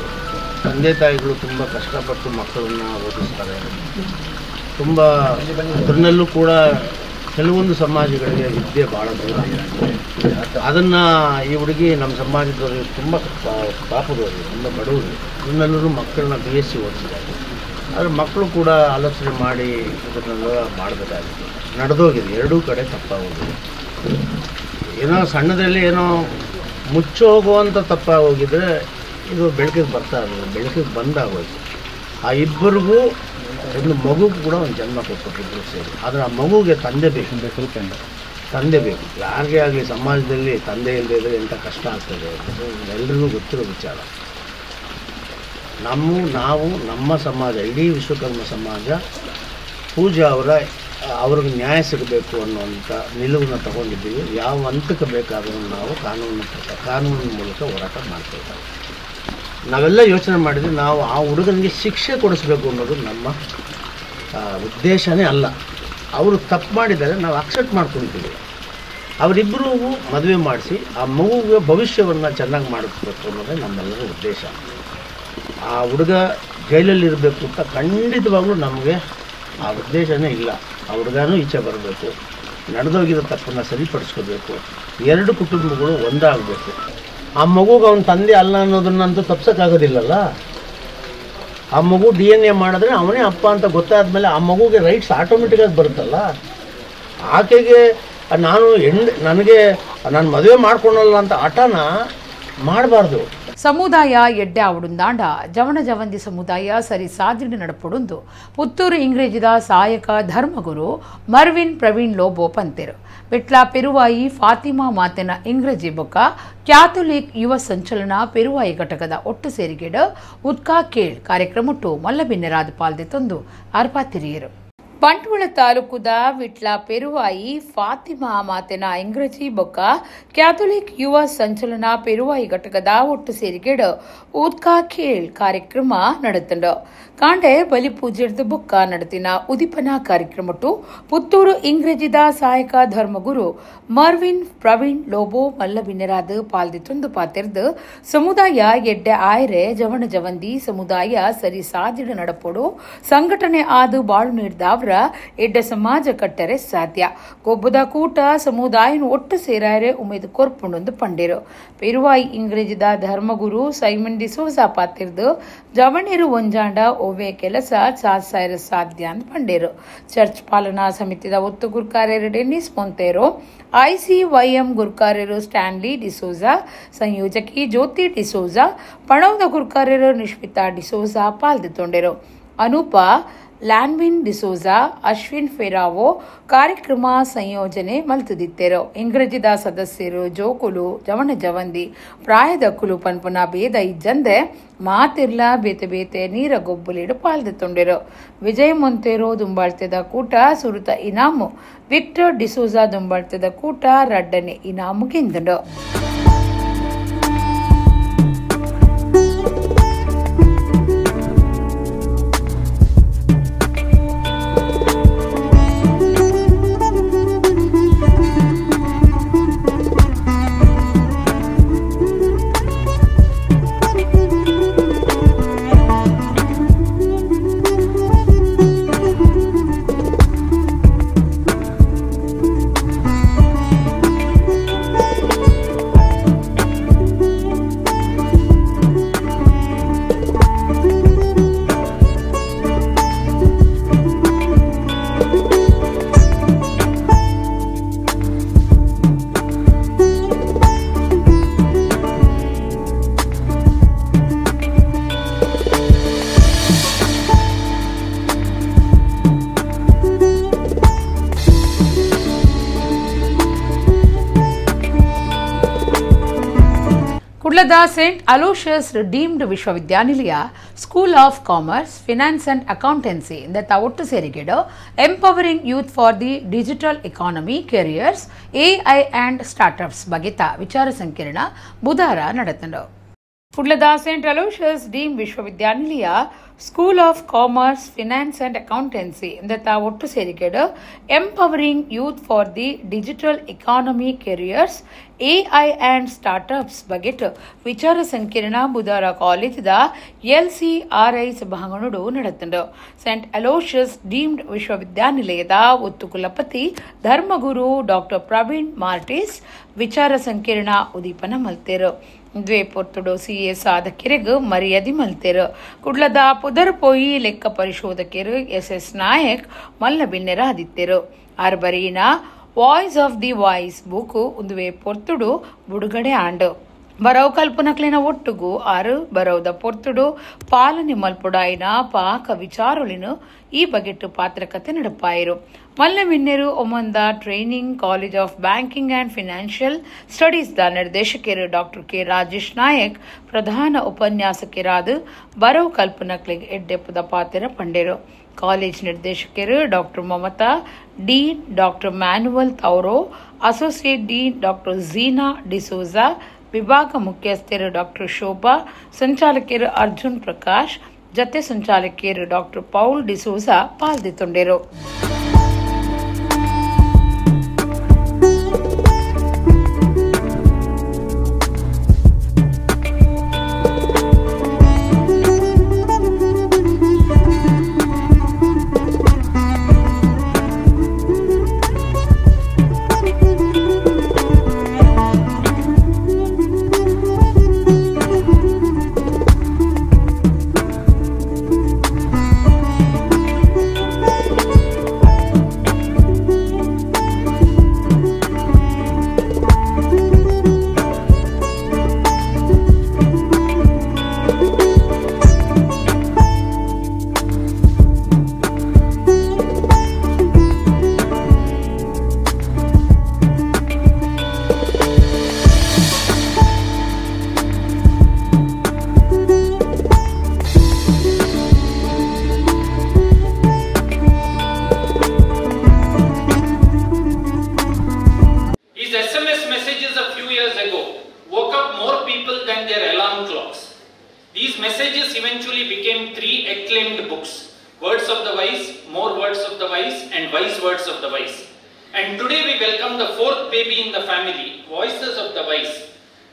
ತಂದೆ ತಾಯಿಗಳು ತುಂಬ ಕಷ್ಟಪಟ್ಟು ಮಕ್ಕಳನ್ನ ಓದಿಸ್ತಾರೆ. ತುಂಬ ಅದರಲ್ಲೂ ಕೂಡ ಕೆಲವೊಂದು ಸಮಾಜಗಳಿಗೆ ವಿದ್ಯೆ ಭಾಳ ದೂರ ಇದೆ. ಅದನ್ನು ಈ ಹುಡುಗಿ ನಮ್ಮ ಸಮಾಜದವರು ತುಂಬ ಪಾಪದವರು, ತುಂಬ ಬಡವರು, ಇದನ್ನೆಲ್ಲರೂ ಮಕ್ಕಳನ್ನ BSc ಓದಿಸಿದ್ದಾರೆ. ಆದರೆ ಮಕ್ಕಳು ಕೂಡ ಆಲೋಚನೆ ಮಾಡಿ ಇದನ್ನೆಲ್ಲ ಮಾಡಬೇಕಾಗಿದೆ. ನಡೆದೋಗಿದೆ, ಎರಡೂ ಕಡೆ ತಪ್ಪಾಗೋಗಿದೆ. ಏನೋ ಸಣ್ಣದಲ್ಲಿ ಏನೋ ಮುಚ್ಚೋಗುವಂಥ ತಪ್ಪಾಗೋಗಿದ್ರೆ ಇದು ಬೆಳಕಿಗೆ ಬರ್ತಾ ಇರೋದು, ಬೆಳಕಿಗೆ ಬಂದಾಗೋಯ್ತು. ಆ ಇಬ್ಬರಿಗೂ ಒಂದು ಮಗುಗೂ ಕೂಡ ಒಂದು ಜನ್ಮ ಕೊಟ್ಬಿಟ್ಟಿದ್ರು ಸೇರಿ. ಆದರೆ ಆ ಮಗುಗೆ ತಂದೆ ಬೇಕು, ತಂದೆ ಬೇಕು. ಯಾರಿಗೇ ಆಗಲಿ ಸಮಾಜದಲ್ಲಿ ತಂದೆ ಇಲ್ಲದೆ ಇದ್ದರೆ ಎಂಥ ಕಷ್ಟ ಆಗ್ತದೆ ಎಲ್ರಿಗೂ ಗೊತ್ತಿರೋ ವಿಚಾರ. ನಾವು ನಮ್ಮ ಸಮಾಜ, ಇಡೀ ವಿಶ್ವಕರ್ಮ ಸಮಾಜ ಪೂಜಾ ಅವ್ರಿಗೆ ನ್ಯಾಯ ಸಿಗಬೇಕು ಅನ್ನುವಂಥ ನಿಲುವನ್ನು ತಗೊಂಡಿದ್ದೀವಿ. ಯಾವ ಹಂತಕ್ಕೆ ಬೇಕಾದರೂ ನಾವು ಕಾನೂನಿನ ಮೂಲಕ ಹೋರಾಟ ಮಾಡ್ತಿದ್ದೇವೆ. ನಾವೆಲ್ಲ ಯೋಚನೆ ಮಾಡಿದ್ವಿ, ನಾವು ಆ ಹುಡುಗನಿಗೆ ಶಿಕ್ಷೆ ಕೊಡಿಸ್ಬೇಕು ಅನ್ನೋದು ನಮ್ಮ ಉದ್ದೇಶನೇ ಅಲ್ಲ. ಅವರು ತಪ್ಪು ಮಾಡಿದ್ದಾರೆ, ನಾವು ಅಕ್ಸೆಪ್ಟ್ ಮಾಡ್ಕೊಳ್ತೀವಿ. ಅವರಿಬ್ಬರೂ ಮದುವೆ ಮಾಡಿಸಿ ಆ ಮಗುವಿಗೆ ಭವಿಷ್ಯವನ್ನು ಚೆನ್ನಾಗಿ ಮಾಡಿಸ್ಬೇಕು ಅನ್ನೋದೇ ನಮ್ಮೆಲ್ಲರ ಉದ್ದೇಶ. ಆ ಹುಡುಗ ಜೈಲಲ್ಲಿರಬೇಕು ಅಂತ ಖಂಡಿತವಾಗ್ಲೂ ನಮಗೆ ಆ ಉದ್ದೇಶನೇ ಇಲ್ಲ. ಆ ಹುಡುಗನೂ ಈಚೆ ಬರಬೇಕು, ನಡೆದೋಗಿರೋ ತಪ್ಪನ್ನು ಸರಿಪಡಿಸ್ಕೋಬೇಕು, ಎರಡು ಕುಟುಂಬಗಳು ಒಂದಾಗಬೇಕು. ಆ ಮಗುಗೆ ಅವನ ತಂದೆ ಅಲ್ಲ ಅನ್ನೋದನ್ನಂತೂ ತಪ್ಸೋಕ್ಕಾಗೋದಿಲ್ಲಲ್ಲ. ಆ ಮಗು DNA ಮಾಡಿದ್ರೆ ಅವನೇ ಅಪ್ಪ ಅಂತ ಗೊತ್ತಾದ್ಮೇಲೆ ಆ ಮಗುಗೆ ರೈಟ್ಸ್ ಆಟೋಮೆಟಿಕ್ಕಾಗಿ ಬರುತ್ತಲ್ಲ. ಆಕೆಗೆ ನಾನು ಮದುವೆ ಮಾಡ್ಕೊಳಲ್ಲ ಅಂತ ಹಠನ ಮಾಡಬಾರ್ದು. ಸಮುದಾಯ ಎಡ್ಡೆ ಆವಡುಂದಾಂಡ ಜವಣ ಜವಂದಿ ಸಮುದಾಯ ಸರಿ ಸಾಧಿನ ನಡಪಡುಂದು ಪುತ್ತೂರು ಇಂಗ್ರೇಜಿದ ಸಹಾಯಕ ಧರ್ಮಗುರು ಮರ್ವಿನ್ ಪ್ರವೀಣ್ ಲೋಬೋ ಪಂತೆರು ವಿಟ್ಲ ಪೆರುವಾಯಿ ಫಾತಿಮಾ ಮಾತೆನ ಇಂಗ್ರೇಜಿ ಬೊಕ್ಕ ಕ್ಯಾಥೋಲಿಕ್ ಯುವ ಸಂಚಲನ ಪೆರುವಾಯಿ ಘಟಕದ ಒಟ್ಟು ಸೇರಿಗೆಡ ಉತ್ಕಾ ಕೇಳ್ ಕಾರ್ಯಕ್ರಮಟ್ಟು ಮಲ್ಲಬಿನ್ನೆರಾದ ಪಾಲ್ದೆ ತಂದು ಅರ್ಪಾತಿರಿಯರು. ಬಂಟ್ವಾಳ ತಾಲೂಕುದ ವಿಟ್ಲ ಪೆರುವಾಯಿ ಫಾತಿಮಾ ಮಾತೆನ ಇಂಗ್ರಜಿ ಬೊಕ್ಕ ಕ್ಯಾಥೋಲಿಕ್ ಯುವ ಸಂಚಲನ ಪೆರುವಾಯಿ ಘಟಕದ ಒಟ್ಟು ಸೇರಿಗೆಡ ಉತ್ಕಾ ಖೇಳ್ ಕಾರ್ಯಕ್ರಮ ನಡೆತಂಡು ಕಾಂಡೆ ಬಲಿ ಪೂಜೆರ್ದು ಬೊಕ್ಕ ನಡೆತಿನ ಉದಿಪನ ಕಾರ್ಯಕ್ರಮಟ್ಟು ಪುತ್ತೂರು ಇಂಗ್ರೇಜಿದ ಸಹಾಯಕ ಧರ್ಮಗುರು ಮರ್ವಿನ್ ಪ್ರವೀಣ್ ಲೋಬೋ ಮಲ್ಲಬಿನ್ನೆರಾದ ಪಾಲ್ದಿತ್ತೊಂದು ಪಾತೆರ್ದು ಸಮುದಾಯ ಎಡ್ಡೆ ಆಯ್ರೆ ಜವಣ ಜವಂದಿ ಸಮುದಾಯ ಸರಿ ಸಾಧಿಡ ನಡಪೋಡು ಸಂಘಟನೆ ಆದು ಬಾಳು ನೀಡಿದವ್ರ ಮಾತ್ರ ಎಡ್ಡ ಸಮಾಜ ಕಟ್ಟರೆ ಸಾಧ್ಯ. ಗೊಬ್ಬದ ಕೂಟ ಸಮುದಾಯನು ಒಟ್ಟು ಸೇರಾರೆ ಉಮೇದು ಕೊರ್ಪುಂಡು ಪಂಡಿರು. ಪೆರುವಾಯಿ ಇಂಗ್ರೇಜಿದ ಧರ್ಮಗುರು ಸೈಮನ್ ಡಿಸೋಜಾ ಪಾತಿರ್ದು ಜವಣಿರು ಒಂಜಾಂಡ ಒವ್ವೆ ಕೆಲಸ ಸಾಧಿಸಾರ ಸಾಧ್ಯ ಅಂತ ಪಂಡಿರು. ಚರ್ಚ್ ಪಾಲನಾ ಸಮಿತಿದ ಒತ್ತು ಗುರ್ಕಾರ್ಯರು ಡೆನ್ನಿಸ್ ಮೊಂತೇರೋ, ICYM ಗುರ್ಕಾರ್ಯರು ಸ್ಟ್ಯಾನ್ಲಿ ಡಿಸೋಜಾ, ಸಂಯೋಜಕಿ ಜ್ಯೋತಿ ಡಿಸೋಜಾ, ಪಣವದ ಗುರ್ಕಾರ್ಯರು ನಿಶ್ಮಿತಾ ಡಿಸೋಜಾ ಪಾಲ್ಗೊಂಡಿರು. ಅನೂಪ ಲ್ಯಾನ್ವಿನ್ ಡಿಸೋಜಾ, ಅಶ್ವಿನ್ ಫೆರಾವೋ ಕಾರ್ಯಕ್ರಮ ಸಂಯೋಜನೆ ಮಲ್ತುದಿತ್ತೆರು. ಇಂಗ್ರಜಿದ ಸದಸ್ಯರು ಜೋಕುಲು ಜವಣ ಜವಂದಿ ಪ್ರಾಯದ ಕುಲು ಪನ್ಪುನ ಭೇದ ಇಜ್ಜಂದೆ ಮಾತಿರ್ಲ ಬೇತೆ ಬೇತೆ ನೀರ ಗೊಬ್ಬಲಿಡು ಪಾಲ್ಗೊಂಡಿರು. ವಿಜಯ್ ಮೊಂತೇರೋ ದುಂಬಾಳ್ತೆದ ಕೂಟ ಸುರುತ ಇನಾಮು, ವಿಕ್ಟರ್ ಡಿಸೋಜಾ ದುಂಬಾಳ್ತೆದ ಕೂಟ ರಡ್ಡನೆ ಇನಾಮು ಗೆಂದುಂಡು. ಕುಡ್ಲದ ಸೇಂಟ್ ಅಲೋಷಿಯಸ್ ಡೀಮ್ಡ್ ವಿಶ್ವವಿದ್ಯಾನಿಲಯ school of commerce, finance and accountancy ಇಂದ ಒಟ್ಟು ಸೇರಿಗೆಡು empowering youth for the digital economy careers AI and startups ಬಗೆತ ವಿಚಾರ ಸಂಕಿರಣ ಬುಧವಾರ ನಡೆತಂಡು. ಕುಡ್ಲದ ಸೇಂಟ್ ಅಲೋಷಿಯಸ್ ಡೀಮ್ ವಿಶ್ವವಿದ್ಯಾನಿಲಯ school of commerce, finance and accountancy ಇಂದ ಒಟ್ಟು ಸೇರಿಕೆಡು empowering youth for the digital economy careers AI and startups ಬಗೆಟ್ ವಿಚಾರ ಸಂಕಿರಣ ಬುಧವಾರ ಕಾಲೇಜದ LCRI ಸಭಾಂಗಣಡು ನಡೆತಂಡು. ಸೇಂಟ್ ಅಲೋಷಿಯಸ್ ಡೀಮ್ಡ್ ವಿಶ್ವವಿದ್ಯಾನಿಲಯದ ಒತ್ತು ಕುಲಪತಿ ಧರ್ಮಗುರು ಡಾಕ್ಟರ್ ಪ್ರವೀಣ್ ಮಾರ್ಟಿಸ್ ವಿಚಾರ ಸಂಕಿರಣ ಉದೀಪನ ಮಲ್ತೇರು. ದ್ವೇ ಪೊರ್ತುಡು CA ಸಾಧಕರಿಗೆ ಮರ್ಯಾದೆ ಮಲ್ತೇರು. ಕುಡ್ಲದ ಪುದರ್ ಪೋಯಿ ಲೆಕ್ಕ ಪರಿಶೋಧಕರು SS ನಾಯಕ್ ಮಲ್ಲ ಬಿನ್ನೆರ ಆದಿತ್ಯರು. ಆರ್ಬರೀನ voice of the voice book ಉಂದುವೆ ಪೊರ್ತುಡು ಬುಡುಗಡೆ ಆಂಡು. ಬರವು ಕಲ್ಪನಕ್ಲಿನ ಒಟ್ಟುಗು ಆರು ಬರವುದ ಪೊರ್ತುಡು ಪಾಲನೆ ಮಲ್ಪುಡಾಯಿನ ಪಾಕ ವಿಚಾರುಳಿನು ಈ ಬಗೆಟ್ಟು ಪಾತ್ರಕತೆ ನಡಪಾಯಿರು. ಮಲ್ಲ ವಿನ್ನೆರು ಒಮ್ಮಂದ training college of banking and financial studies ದ ನಿರ್ದೇಶಕರು ಡಾಕ್ಟರ್ K ರಾಜೇಶ್ ನಾಯಕ್ ಪ್ರಧಾನ ಉಪನ್ಯಾಸಕರಾದ ಬರವು ಕಲ್ಪನಕ್ಲಿಗೆ ಎಡ್ಡೆಪ್ಪದ ಪಾತ್ರ ಪಂಡೆರು. ಕಾಲೇಜ್ ನಿರ್ದೇಶಕರು doctor Mamatha, dean doctor Manuel Tauro, associate dean doctor Zeena D'Souza, ವಿಭಾಗ ಮುಖ್ಯಸ್ಥರು ಡಾಕ್ಟರ್ ಶೋಭಾ, ಸಂಚಾಲಕರು ಅರ್ಜುನ್ ಪ್ರಕಾಶ್, ಜತೆ ಸಂಚಾಲಕಿಯರು ಡಾಕ್ಟರ್ ಪೌಲ್ ಡಿಸೋಜಾ ಪಾಲ್ಗೊಂಡಿರು. These messages eventually became 3 acclaimed books: Words of the Wise, More Words of the Wise, and Wise Words of the Wise. And today we welcome the 4th baby in the family, Voices of the Wise.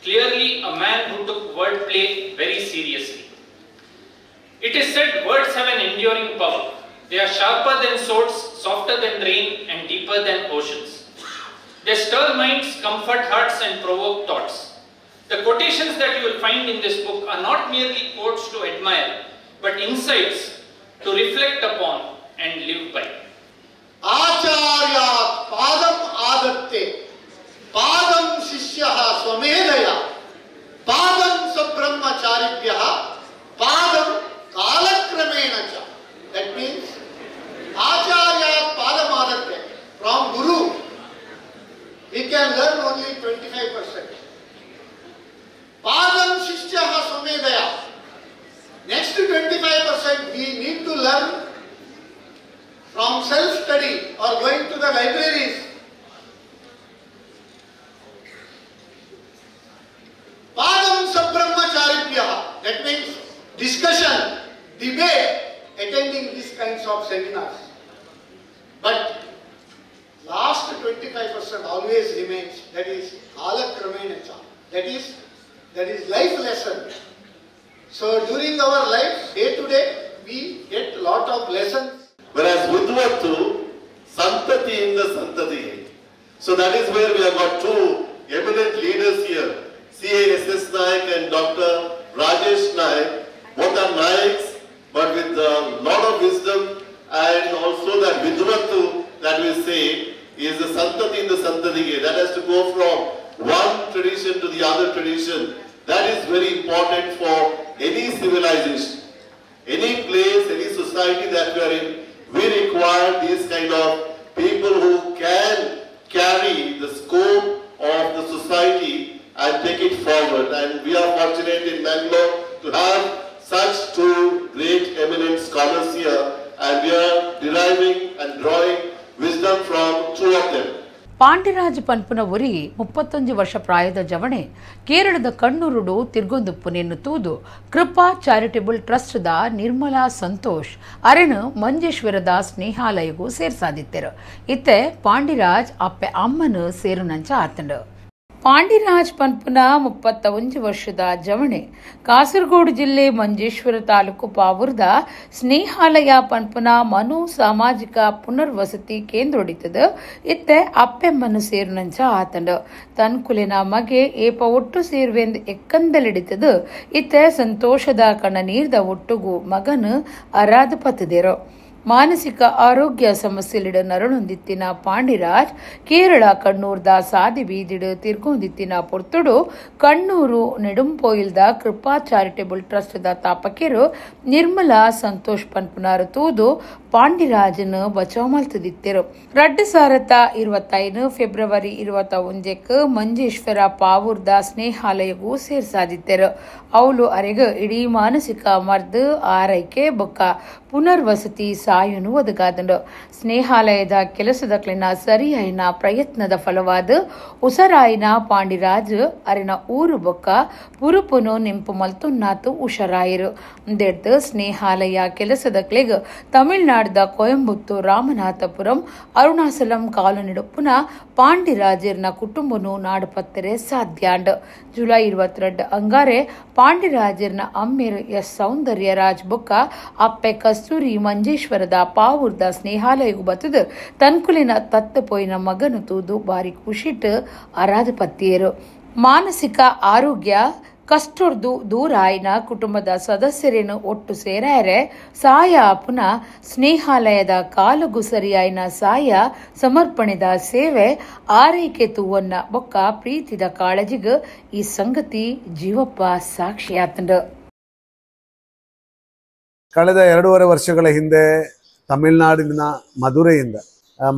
Clearly a man who took wordplay very seriously. It is said words have an enduring power. They are sharper than swords, softer than rain, and deeper than oceans. They stir minds, comfort hearts, and provoke thoughts. The quotations that you will find in this book are not merely quotes to admire, but insights to reflect upon and live by. Acharyaat padam adatte, padam shishyah swamedaya, padam sabrahmacharibhyah, padam kalakramena cha. That means Acharyaat padam adatte, from Guru we can learn only 25%. Padam shishyah swamedaya, next to 25% we need to learn from self-study or going to the libraries. Padam sabrahmacharibhyah, that means discussion, debate, attending these kinds of seminars. But last 25% always remains, that is kalakramena, that is life lesson. So during our life, day to day, we get a lot of lessons. Whereas Vidvatu, Santati in the Santati. So that is where we have got two eminent leaders here, C.A.S.S. Naik and Dr. Rajesh Naik. Both are Naiks, but with a lot of wisdom, and also that Vidvatu that we say is the Santati in the Santati. That has to go from one tradition to the other tradition. That is very important for any civilization, any place, any society that we are in. We require these kind of people who can carry the scope of the society and take it forward. And we are fortunate in Bangalore to have such two great eminent scholars here, and we are deriving and drawing wisdom from two of them. ಪಾಂಡಿರಾಜ್ ಪನ್ಪುನ ಒರಿ 31 ವರ್ಷ ಪ್ರಾಯದ ಜವಣೆ ಕೇರಳದ ಕಣ್ಣೂರುಡು ತಿರ್ಗೊಂದುಪ್ಪುನೆನ್ನು ತೂದು ಕೃಪಾ charitable ಟ್ರಸ್ಟ್ದ Nirmala Santosh ಅರೆನು ಮಂಜೇಶ್ವರದ ಸ್ನೇಹಾಲಯಗೂ ಸೇರ್ಸಾದಿತ್ತೆರು ಇತ್ತೆ ಪಾಂಡಿರಾಜ್ ಅಪ್ಪೆ ಅಮ್ಮನು ಸೇರುನಂಚ ಆತಂಡು ಪಾಂಡಿರಾಜ್ ಪನ್ಪುನ 31 ವರ್ಷದ ಜವಣೆ ಕಾಸರಗೋಡು ಜಿಲ್ಲೆ ಮಂಜೇಶ್ವರ ತಾಲೂಕು ಪಾವೂರ್ದ ಸ್ನೇಹಾಲಯ ಪನ್ಪುನ ಮನು ಸಾಮಾಜಿಕ ಪುನರ್ವಸತಿ ಕೇಂದ್ರೊಡಿತದ ಇತ್ತೆ ಅಪ್ಪೆಮ್ಮನು ಸೇರುನಂಚ ಆತಂಡ ತನ್ಕುಲಿನ ಮಗೆ ಏಪ ಒಟ್ಟು ಸೇರುವೆಂದು ಎಕ್ಕಂದಲಿಡಿತದ ಇತ್ತೆ ಸಂತೋಷದ ಕಣ ನೀರ್ದ ಒಟ್ಟುಗೂ ಮಗನು ಅರಾಧ ಪತ್ತದೇರೋ ಮಾನಸಿಕ ಆರೋಗ್ಯ ಸಮಸ್ಯೆಲಿಡ ನರಳೊಂದಿತ್ತಿನ ಪಾಂಡಿರಾಜ್ ಕೇರಳ ಕಣ್ಣೂರ್ದ ಸಾದಿ ಬೀದಿಡ್ ತಿರ್ಗೊಂದಿತ್ತಿನ ಪೊರ್ತುಡು ಕಣ್ಣೂರು ನೆಡುಂಪೋಯಿಲ್ದ ಕೃಪಾ ಚಾರಿಟೇಬಲ್ ಟ್ರಸ್ಟ್ದ ತಾಪಕೆರು ನಿರ್ಮಲಾ ಸಂತೋಷ್ ಪನ್ಪುನಾರು ತೂದು ಪಾಂಡಿರಾಜನ್ ಬಚಾವ್ ಮಲ್ತದಿತ್ತೆರು 2025 ಫೆಬ್ರವರಿ 21 ಮಂಜೇಶ್ವರ ಪಾವೂರ್ದ ಸ್ನೇಹಾಲಯಗೂ ಸೇರ್ಸಾದಿತ್ತೆರು ಅವಳು ಅರೆಗ ಇಡೀ ಮಾನಸಿಕ ಮರ್ದು ಆರೈಕೆ ಬೊಕ್ಕ ಪುನರ್ವಸತಿ ಸಾಯುನು ಒದಗಾದಂಡು ಸ್ನೇಹಾಲಯದ ಕೆಲಸದಕ್ಲಿನ ಸರಿಯಾಯಿನ ಪ್ರಯತ್ನದ ಫಲವಾದ ಉಸರಾಯಿನ ಪಾಂಡಿರಾಜ್ ಅರಿನ ಊರು ಬೊಕ್ಕ ಪುರುಪುನು ನಿಂಪು ಮಲ್ತುನ್ನಾತು ಉಷರಾಯಿರು ದೆಡ್ದು ಸ್ನೇಹಾಲಯ ಕೆಲಸದಕ್ಲೆಗ್ ತಮಿಳುನಾಡ್ದ ಕೊಯಂಬತ್ತೂರು ರಾಮನಾಥಪುರಂ ಅರುಣಾಚಲಂ ಕಾಲನಿಡುಪ್ಪುನ ಪಾಂಡಿರಾಜರ್ನ ಕುಟುಂಬನು ನಾಡು ಪತ್ತರೆ ಸಾಧ್ಯಾಂಡ್ ಜುಲೈ 22 ಅಂಗಾರೆ ಪಾಂಡಿರಾಜರ್ನ ಅಮ್ಮೆರ್ ಎಸ್ ಸೌಂದರ್ಯರಾಜ್ ಬೊಕ್ಕ ಅಪ್ಪೆ ಕಸ್ತೂರಿ ಮಂಜೇಶ್ವರದ ಪಾವೂರ್ದ ಸ್ನೇಹಾಲಯಗೂ ಬತ್ತದ ತನ್ಕುಲಿನ ತತ್ತ ಪೋಯಿನ ಮಗನು ತೂದು ಬಾರಿ ಖುಷಿಟ್ ಅರಾಧ ಪತ್ತಿಯರು ಮಾನಸಿಕ ಆರೋಗ್ಯ ಕಷ್ಟೊರ್ದು ದೂರ ಆಯ್ನ ಕುಟುಂಬದ ಸದಸ್ಯರೇನು ಒಟ್ಟು ಸೇರಾರೆ ಸಾಯ ಅಪುನ ಸ್ನೇಹಾಲಯದ ಕಾಲುಗು ಸರಿಯಾಯ್ನ ಸಾಯ ಸಮರ್ಪಣೆದ ಸೇವೆ ಆರೈಕೆ ತೂವನ್ನ ಬೊಕ್ಕ ಪ್ರೀತಿದ ಕಾಳಜಿಗ ಈ ಸಂಗತಿ ಜೀವಪ್ಪ ಸಾಕ್ಷಿಯಾತಂಡ ಕಳೆದ 2.5 ವರ್ಷಗಳ ಹಿಂದೆ ತಮಿಳುನಾಡಿನ ಮಧುರೈಯಿಂದ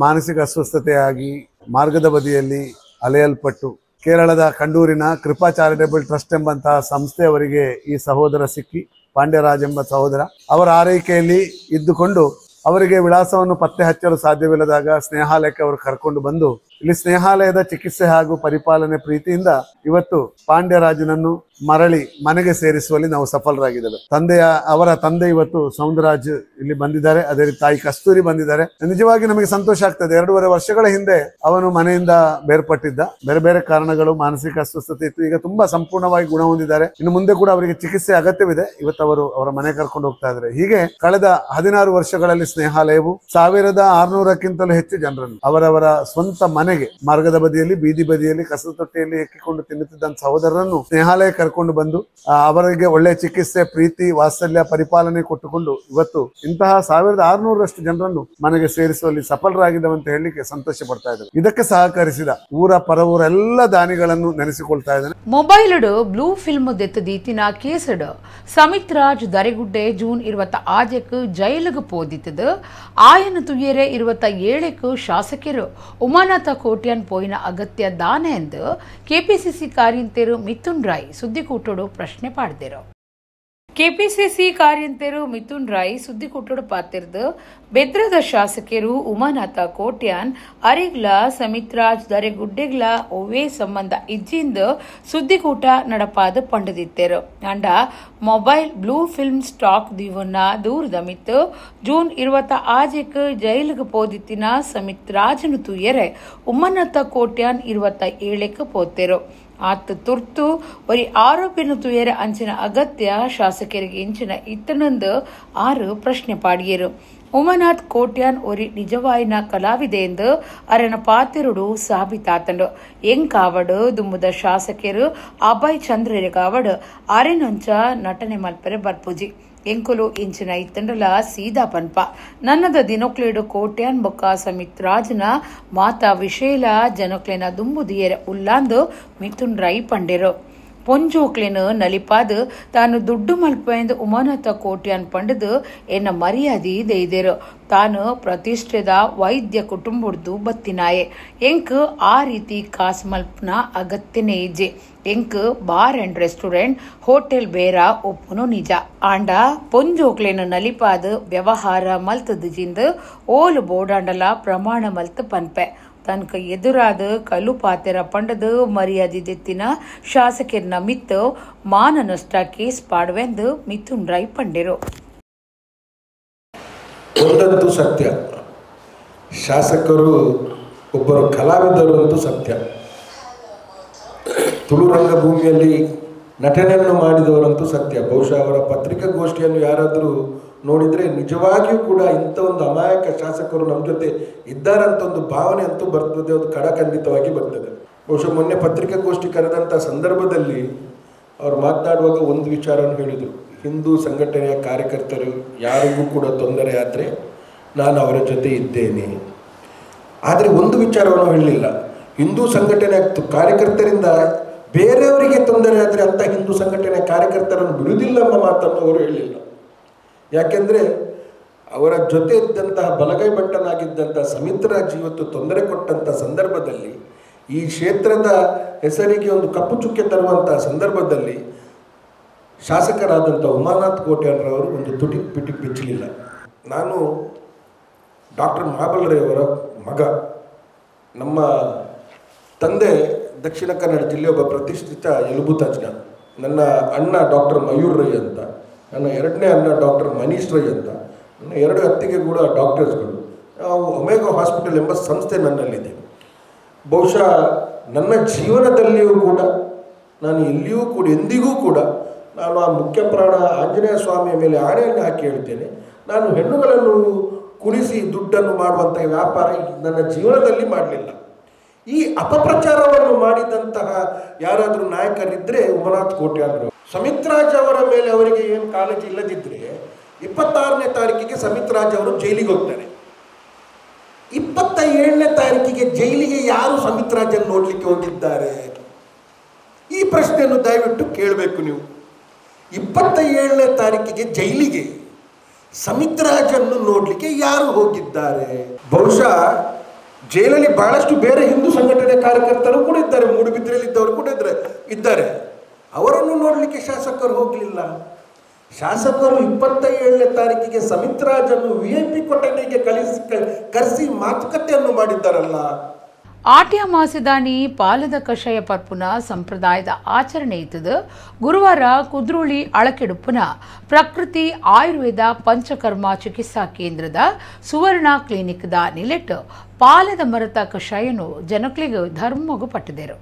ಮಾನಸಿಕ ಅಸ್ವಸ್ಥತೆಯಾಗಿ ಮಾರ್ಗದ ಬದಿಯಲ್ಲಿ ಅಲೆಯಲ್ಪಟ್ಟು ಕೇರಳದ ಕಂಡೂರಿನ ಕೃಪಾ ಚಾರಿಟೇಬಲ್ ಟ್ರಸ್ಟ್ ಎಂಬಂತಹ ಸಂಸ್ಥೆಯವರಿಗೆ ಈ ಸಹೋದರ ಸಿಕ್ಕಿ ಪಾಂಡ್ಯರಾಜ್ ಎಂಬ ಸಹೋದರ ಅವರ ಆರೈಕೆಯಲ್ಲಿ ಇದ್ದುಕೊಂಡು ಅವರಿಗೆ ವಿಳಾಸವನ್ನು ಪತ್ತೆ ಹಚ್ಚಲು ಸಾಧ್ಯವಿಲ್ಲದಾಗ ಸ್ನೇಹಾಲಯಕ್ಕೆ ಅವರು ಕರ್ಕೊಂಡು ಬಂದು ಇಲ್ಲಿ ಸ್ನೇಹಾಲಯದ ಚಿಕಿತ್ಸೆ ಹಾಗೂ ಪರಿಪಾಲನೆ ಪ್ರೀತಿಯಿಂದ ಇವತ್ತು ಪಾಂಡ್ಯರಾಜನನ್ನು ಮರಳಿ ಮನೆಗೆ ಸೇರಿಸುವಲ್ಲಿ ನಾವು ಸಫಲರಾಗಿದ್ದೇವೆ. ಅವರ ತಂದೆ ಇವತ್ತು ಸೌಂದರರಾಜ್ ಇಲ್ಲಿ ಬಂದಿದ್ದಾರೆ, ಅದೇ ರೀತಿ ತಾಯಿ ಕಸ್ತೂರಿ ಬಂದಿದ್ದಾರೆ. ನಿಜವಾಗಿ ನಮಗೆ ಸಂತೋಷ ಆಗ್ತದೆ. 2.5 ವರ್ಷಗಳ ಹಿಂದೆ ಅವನು ಮನೆಯಿಂದ ಬೇರ್ಪಟ್ಟಿದ್ದ, ಬೇರೆ ಬೇರೆ ಕಾರಣಗಳು, ಮಾನಸಿಕ ಅಸ್ವಸ್ಥತೆ ಇತ್ತು. ಈಗ ತುಂಬಾ ಸಂಪೂರ್ಣವಾಗಿ ಗುಣ ಹೊಂದಿದ್ದಾರೆ. ಇನ್ನು ಮುಂದೆ ಕೂಡ ಅವರಿಗೆ ಚಿಕಿತ್ಸೆ ಅಗತ್ಯವಿದೆ. ಇವತ್ತು ಅವರು ಅವರ ಮನೆ ಕರ್ಕೊಂಡು ಹೋಗ್ತಾ ಇದ್ದಾರೆ. ಹೀಗೆ ಕಳೆದ 16 ವರ್ಷಗಳಲ್ಲಿ ಸ್ನೇಹಾಲಯವು 1600ಕ್ಕಿಂತಲೂ ಹೆಚ್ಚು ಜನರನ್ನು ಅವರವರ ಸ್ವಂತ ಮನೆಗೆ, ಮಾರ್ಗದ ಬದಿಯಲ್ಲಿ, ಬೀದಿ ಬದಿಯಲ್ಲಿ, ಕಸದ ತೊಟ್ಟಿಯಲ್ಲಿ ಎಕ್ಕಿಕೊಂಡು ತಿನ್ನುತ್ತಿದ್ದಂತ ಸಹೋದರರನ್ನು ಸ್ನೇಹಾಲಯ ಕರ್ಕೊಂಡು ಬಂದು ಅವರಿಗೆ ಒಳ್ಳೆ ಚಿಕಿತ್ಸೆ, ಪ್ರೀತಿ, ವಾತ್ಸಲ್ಯ, ಪರಿಪಾಲನೆ ಕೊಟ್ಟುಕೊಂಡು ಇವತ್ತು ಇಂತಹ 1600ರಷ್ಟು ಜನರನ್ನು ಮನೆಗೆ ಸೇರಿಸುವಲ್ಲಿ ಸಫಲರಾಗಿದ್ದೇವೆ ಅಂತ ಹೇಳಲಿಕ್ಕೆ ಸಂತೋಷ ಪಡ್ತಾ ಇದ್ದಾರೆ. ಇದಕ್ಕೆ ಸಹಕರಿಸಿದ ಊರ ಪರವೂರ ಎಲ್ಲ ದಾನಿಗಳನ್ನು ನೆನೆಸಿಕೊಳ್ತಾ ಇದ್ದೇನೆ. ಮೊಬೈಲ್ಡ್ ಬ್ಲೂ ಫಿಲ್ಮ್ ದೆತ್ತು ದೀತಿನ ಕೇಸಡ್ ಸಮಿತ್ ರಾಜ್ ದರೆಗುಡ್ಡೆ ಜೂನ್ 26 ಜೈಲಿಗೆ ಪೋದಿತ್ತದು. ಆಯನ ತುಯ್ಯರೆ 27 ಶಾಸಕರು ಉಮಾನಾಥ ಕೋಟ್ಯಾನ್ ಪೋಯಿನ ಅಗತ್ಯ ದಾನ ಎಂದು ಕೆಪಿಸಿಸಿ ಕಾರ್ಯಂತರು ಮಿಥುನ್ ರಾಯ್ ಸುದ್ದಿಕೂಟೋಡು ಪ್ರಶ್ನೆ ಪಾಡ್ದೇರು. ಕೆಪಿಸಿಸಿ ಕಾರ್ಯಂತರು ಮಿಥುನ್ ರಾಯ್ ಸುದ್ದಿಕೂಟೋಡು ಪಾತಿರ್ದು ಬೆದ್ರದ ಶಾಸಕರು ಉಮಾನಾಥ ಕೋಟ್ಯಾನ್ ಅರಿಗ್ಲ ಸಮಿತ್ ರಾಜ್ ದರೆಗುಡ್ಡೆಗ್ಲ ಒವ್ವೇ ಸಂಬಂಧ ಇಜ್ಜಿಂದು ಸುದ್ದಿಕೂಟ ನಡಪಾದ ಪಂಡದಿತ್ತೇರು. ಅಂಡ ಮೊಬೈಲ್ ಬ್ಲೂ ಫಿಲ್ಮ್ ಸ್ಟಾಕ್ ದಿವನ್ನ ದೂರದ ಮಿತ್ತು ಜೂನ್ 26 ಜೈಲಿಗೆ ಪೋದಿತ್ತಿನ ಸಮಿತ್ ರಾಜನು ತುಯ್ಯರೆ ಉಮಾನಾಥ ಕೋಟ್ಯಾನ್ 27 ಪೋತೇರು. ಆತ ತುರ್ತು ಒರಿ ಆರೋಪಿನ ತುಯರ ಅಂಚಿನ ಅಗತ್ಯ ಶಾಸಕರಿಗೆ ಇಂಚಿನ ಇತ್ತನೊಂದು 6 ಪ್ರಶ್ನೆ ಪಾಡಿಯರು. ಉಮಾನಾಥ್ ಕೋಟ್ಯಾನ್ ಒರಿ ನಿಜವಾಯಿನ ಕಲಾವಿದೆ ಎಂದು ಅರನ ಪಾತಿರುಡು ಸಾಬೀತಾತಂಡು. ಎಂಕಾವಡು ದುಮ್ಮುದ ಶಾಸಕರು ಅಭಯ್ ಚಂದ್ರರೇಗಾವಡು ಅರೆನೊಂಚ ನಟನೆ ಮಲ್ಪರೆ ಬರ್ಪುಜಿ ಎಂಕುಲು ಇಂಚಿನ ಇತ್ತಂಡಲ ಸೀದಾ ಪನ್ಪ ನನ್ನದ ದಿನೊಕ್ಲೇಡು ಕೋಟ್ಯಾನ್ ಬೊಕ್ಕ ಸಮಿತ್ ರಾಜನ ಮಾತಾ ವಿಶೇಲ ಜನೊಕ್ಲೆನ ದುಂಬುದಿಯರ ಉಲ್ಲಾಂದು ಮಿಥುನ್ ರೈ ಪಂಡೆರು. ಪೊಂಜೋಕ್ಲೆನು ನಲಿಪಾದು ತಾನು ದುಡ್ಡು ಮಲ್ಪೆಂದು ಉಮಾನಾಥ ಕೋಟ್ಯಾನ್ ಪಂಡದು ಎನ್ನ ಮರ್ಯಾದಿ ದೈದೇರು. ತಾನು ಪ್ರತಿಷ್ಠೆದ ವೈದ್ಯ ಕುಟುಂಬದ್ದು ಬತ್ತಿನಾಯೆ ಎಂಕ್ ಆ ರೀತಿ ಕಾಸು ಮಲ್ಪನ ಅಗತ್ಯನೇ ಇಜ್ಜೆ. ಎಂಕ್ ಬಾರ್ ಅಂಡ್ ರೆಸ್ಟೋರೆಂಟ್ ಹೋಟೆಲ್ ಬೇರ ಒಪ್ಪುನು ನಿಜ. ಆಂಡ ಪೊಂಜೋಕ್ಲೆನು ನಲಿಪಾದು ವ್ಯವಹಾರ ಮಲ್ತದ ಜಿಂದು ಓಲು ಬೋಡಾಂಡಲ ಪ್ರಮಾಣ ಮಲ್ತ ಪನ್ಪೆ ತನಕ ಎದುರಾದ ಕಲ್ಲು ಪಾತೆರ ಪಂಡದು ಮರ್ಯಾದೆ ದೆತ್ತಿನ ಶಾಸಕರನ್ನ ಮಿತ್ತು ಮಾನ ನಷ್ಟ ಕೇಸ್ ಪಾಡುವೆಂದು ಮಿಥುನ್ ರೈ ಪಂಡೆರು. ಒಂದಂತೂ ಸತ್ಯ, ಶಾಸಕರು ಒಬ್ಬರು ಕಲಾವಿದರು ಅಂತೂ ಸತ್ಯ. ತುಳು ರಂಗಭೂಮಿಯಲ್ಲಿ ನಟನೆಯನ್ನು ಮಾಡಿದವರಂತೂ ಸತ್ಯ. ಬಹುಶಃ ಅವರ ಪತ್ರಿಕಾಗೋಷ್ಠಿಯನ್ನು ಯಾರಾದರೂ ನೋಡಿದರೆ ನಿಜವಾಗಿಯೂ ಕೂಡ ಇಂಥ ಒಂದು ಅಮಾಯಕ ಶಾಸಕರು ನಮ್ಮ ಜೊತೆ ಇದ್ದಾರಂತ ಒಂದು ಭಾವನೆ ಅಂತೂ ಬರ್ತದೆ, ಅದು ಖಡಖಂಡಿತವಾಗಿ ಬರ್ತದೆ. ಬಹುಶಃ ಮೊನ್ನೆ ಪತ್ರಿಕಾಗೋಷ್ಠಿ ಕರೆದಂಥ ಸಂದರ್ಭದಲ್ಲಿ ಅವರು ಮಾತನಾಡುವಾಗ ಒಂದು ವಿಚಾರವನ್ನು ಹೇಳಿದರು. ಹಿಂದೂ ಸಂಘಟನೆಯ ಕಾರ್ಯಕರ್ತರು ಯಾರಿಗೂ ಕೂಡ ತೊಂದರೆ ಆದರೆ ನಾನು ಅವರ ಜೊತೆ ಇದ್ದೇನೆ. ಆದರೆ ಒಂದು ವಿಚಾರವನ್ನು ಹೇಳಲಿಲ್ಲ, ಹಿಂದೂ ಸಂಘಟನೆಯ ಕಾರ್ಯಕರ್ತರಿಂದ ಬೇರೆಯವರಿಗೆ ತೊಂದರೆ ಆದರೆ ಅಂಥ ಹಿಂದೂ ಸಂಘಟನೆಯ ಕಾರ್ಯಕರ್ತರನ್ನು ಬಿಡುವುದಿಲ್ಲ ಎಂಬ ಮಾತನ್ನು ಅವರು ಹೇಳಲಿಲ್ಲ. ಯಾಕೆಂದರೆ ಅವರ ಜೊತೆ ಇದ್ದಂತಹ ಬಲಗೈ ಬಂಟನಾಗಿದ್ದಂಥ ಸಮಿತ್ ರಾಜ್ ಇವತ್ತು ತೊಂದರೆ ಕೊಟ್ಟಂಥ ಸಂದರ್ಭದಲ್ಲಿ, ಈ ಕ್ಷೇತ್ರದ ಹೆಸರಿಗೆ ಒಂದು ಕಪ್ಪು ಚುಕ್ಕೆ ತರುವಂತಹ ಸಂದರ್ಭದಲ್ಲಿ ಶಾಸಕರಾದಂಥ ಉಮಾನಾಥ್ ಕೋಟ್ಯಾನ್ರವರು ಒಂದು ತುಟಿ ಪಿಟಿ ಬಿಚ್ಚಲಿಲ್ಲ. ನಾನು ಡಾಕ್ಟರ್ ಮಹಾಬಲ್ ರೈ ಅವರ ಮಗ. ನಮ್ಮ ತಂದೆ ದಕ್ಷಿಣ ಕನ್ನಡ ಜಿಲ್ಲೆಯ ಒಬ್ಬ ಪ್ರತಿಷ್ಠಿತ ಎಲುಬು ತಜ್ಞ. ನನ್ನ ಅಣ್ಣ ಡಾಕ್ಟರ್ ಮಯೂರ್ ರೈ ಅಂತ, ನನ್ನ ಎರಡನೇ ಅಣ್ಣ ಡಾಕ್ಟರ್ ಮನೀಶ್ ರೈ ಅಂತ, ನನ್ನ 2 ಅತ್ತಿಗೆ ಕೂಡ ಡಾಕ್ಟರ್ಸ್ಗಳು. ಒಮೆಗಾ ಹಾಸ್ಪಿಟಲ್ ಎಂಬ ಸಂಸ್ಥೆ ನನ್ನಲ್ಲಿದೆ. ಬಹುಶಃ ನನ್ನ ಜೀವನದಲ್ಲಿಯೂ ಕೂಡ ನಾನು ಎಲ್ಲಿಯೂ ಕೂಡ ಎಂದಿಗೂ ಕೂಡ ನಾನು ಆ ಮುಖ್ಯ ಪ್ರಾಣ ಆಂಜನೇಯ ಸ್ವಾಮಿಯ ಮೇಲೆ ಆಣೆಯನ್ನು ಹಾಕಿ ಹೇಳ್ತೇನೆ, ನಾನು ಹೆಣ್ಣುಗಳನ್ನು ಕುಣಿಸಿ ದುಡ್ಡನ್ನು ಮಾಡುವಂಥ ವ್ಯಾಪಾರ ನನ್ನ ಜೀವನದಲ್ಲಿ ಮಾಡಲಿಲ್ಲ. ಈ ಅಪಪ್ರಚಾರವನ್ನು ಮಾಡಿದಂತಹ ಯಾರಾದರೂ ನಾಯಕರಿದ್ದರೆ ಉಮಾನಾಥ್ ಕೋಟ್ಯಾನ್ರು. ಸಮಿತ್ ರಾಜ್ ಅವರ ಮೇಲೆ ಅವರಿಗೆ ಏನು ಕಾಳಜಿ ಇಲ್ಲದಿದ್ದರೆ 26ನೇ ತಾರೀಕಿಗೆ ಸಮಿತ್ ರಾಜ್ ಅವರು ಜೈಲಿಗೆ ಹೋಗ್ತಾರೆ. 27ನೇ ತಾರೀಕಿಗೆ ಜೈಲಿಗೆ ಯಾರು ಸಮಿತ್ ರಾಜನ್ನು ನೋಡಲಿಕ್ಕೆ ಹೋಗಿದ್ದಾರೆ? ಈ ಪ್ರಶ್ನೆಯನ್ನು ದಯವಿಟ್ಟು ಕೇಳಬೇಕು ನೀವು. 27ನೇ ತಾರೀಕಿಗೆ ಜೈಲಿಗೆ ಸಮಿತ್ ರಾಜನ್ನು ನೋಡಲಿಕ್ಕೆ ಯಾರು ಹೋಗಿದ್ದಾರೆ? ಬಹುಶಃ ಜೈಲಲ್ಲಿ ಬಹಳಷ್ಟು ಬೇರೆ ಹಿಂದೂ ಸಂಘಟನೆ ಕಾರ್ಯಕರ್ತರು ಕೂಡ ಇದ್ದಾರೆ, ಮೂಡುಬಿದ್ರೆಯಲ್ಲಿ ಇದ್ದವರು ಕೂಡ ಇದ್ದಾರೆ. ಅವರನ್ನು ನೋಡಲಿಕ್ಕೆ ಶಾಸಕರು ಹೋಗಲಿಲ್ಲ. ಶಾಸಕರು 27ನೇ ತಾರೀಕಿಗೆ ಸಮಿತ್ ರಾಜನ್ನು VIP ಕೊಠಡಿಗೆ ಕರೆಸಿ ಮಾತುಕತೆಯನ್ನು ಮಾಡಿದ್ದಾರಲ್ಲ. ಆಟ್ಯ ಮಾಸದಾನಿ ಪಾಲದ ಕಷಾಯ ಪರ್ಪುನ ಸಂಪ್ರದಾಯದ ಆಚರಣೆ ಇದ್ದದು ಗುರುವಾರ ಕುದ್ರೋಳಿ ಅಳಕೆಡುಪುನ ಪ್ರಕೃತಿ ಆಯುರ್ವೇದ ಪಂಚಕರ್ಮ ಚಿಕಿತ್ಸಾ ಕೇಂದ್ರದ ಸುವರ್ಣ ಕ್ಲಿನಿಕ್ದ ನಿಲೆಟ್ಟು ಪಾಲದ ಮರತ ಕಷಾಯನು ಜನಕ್ಲಿಗೆ ಧರ್ಮಗು ಪಟ್ಟಿದರು.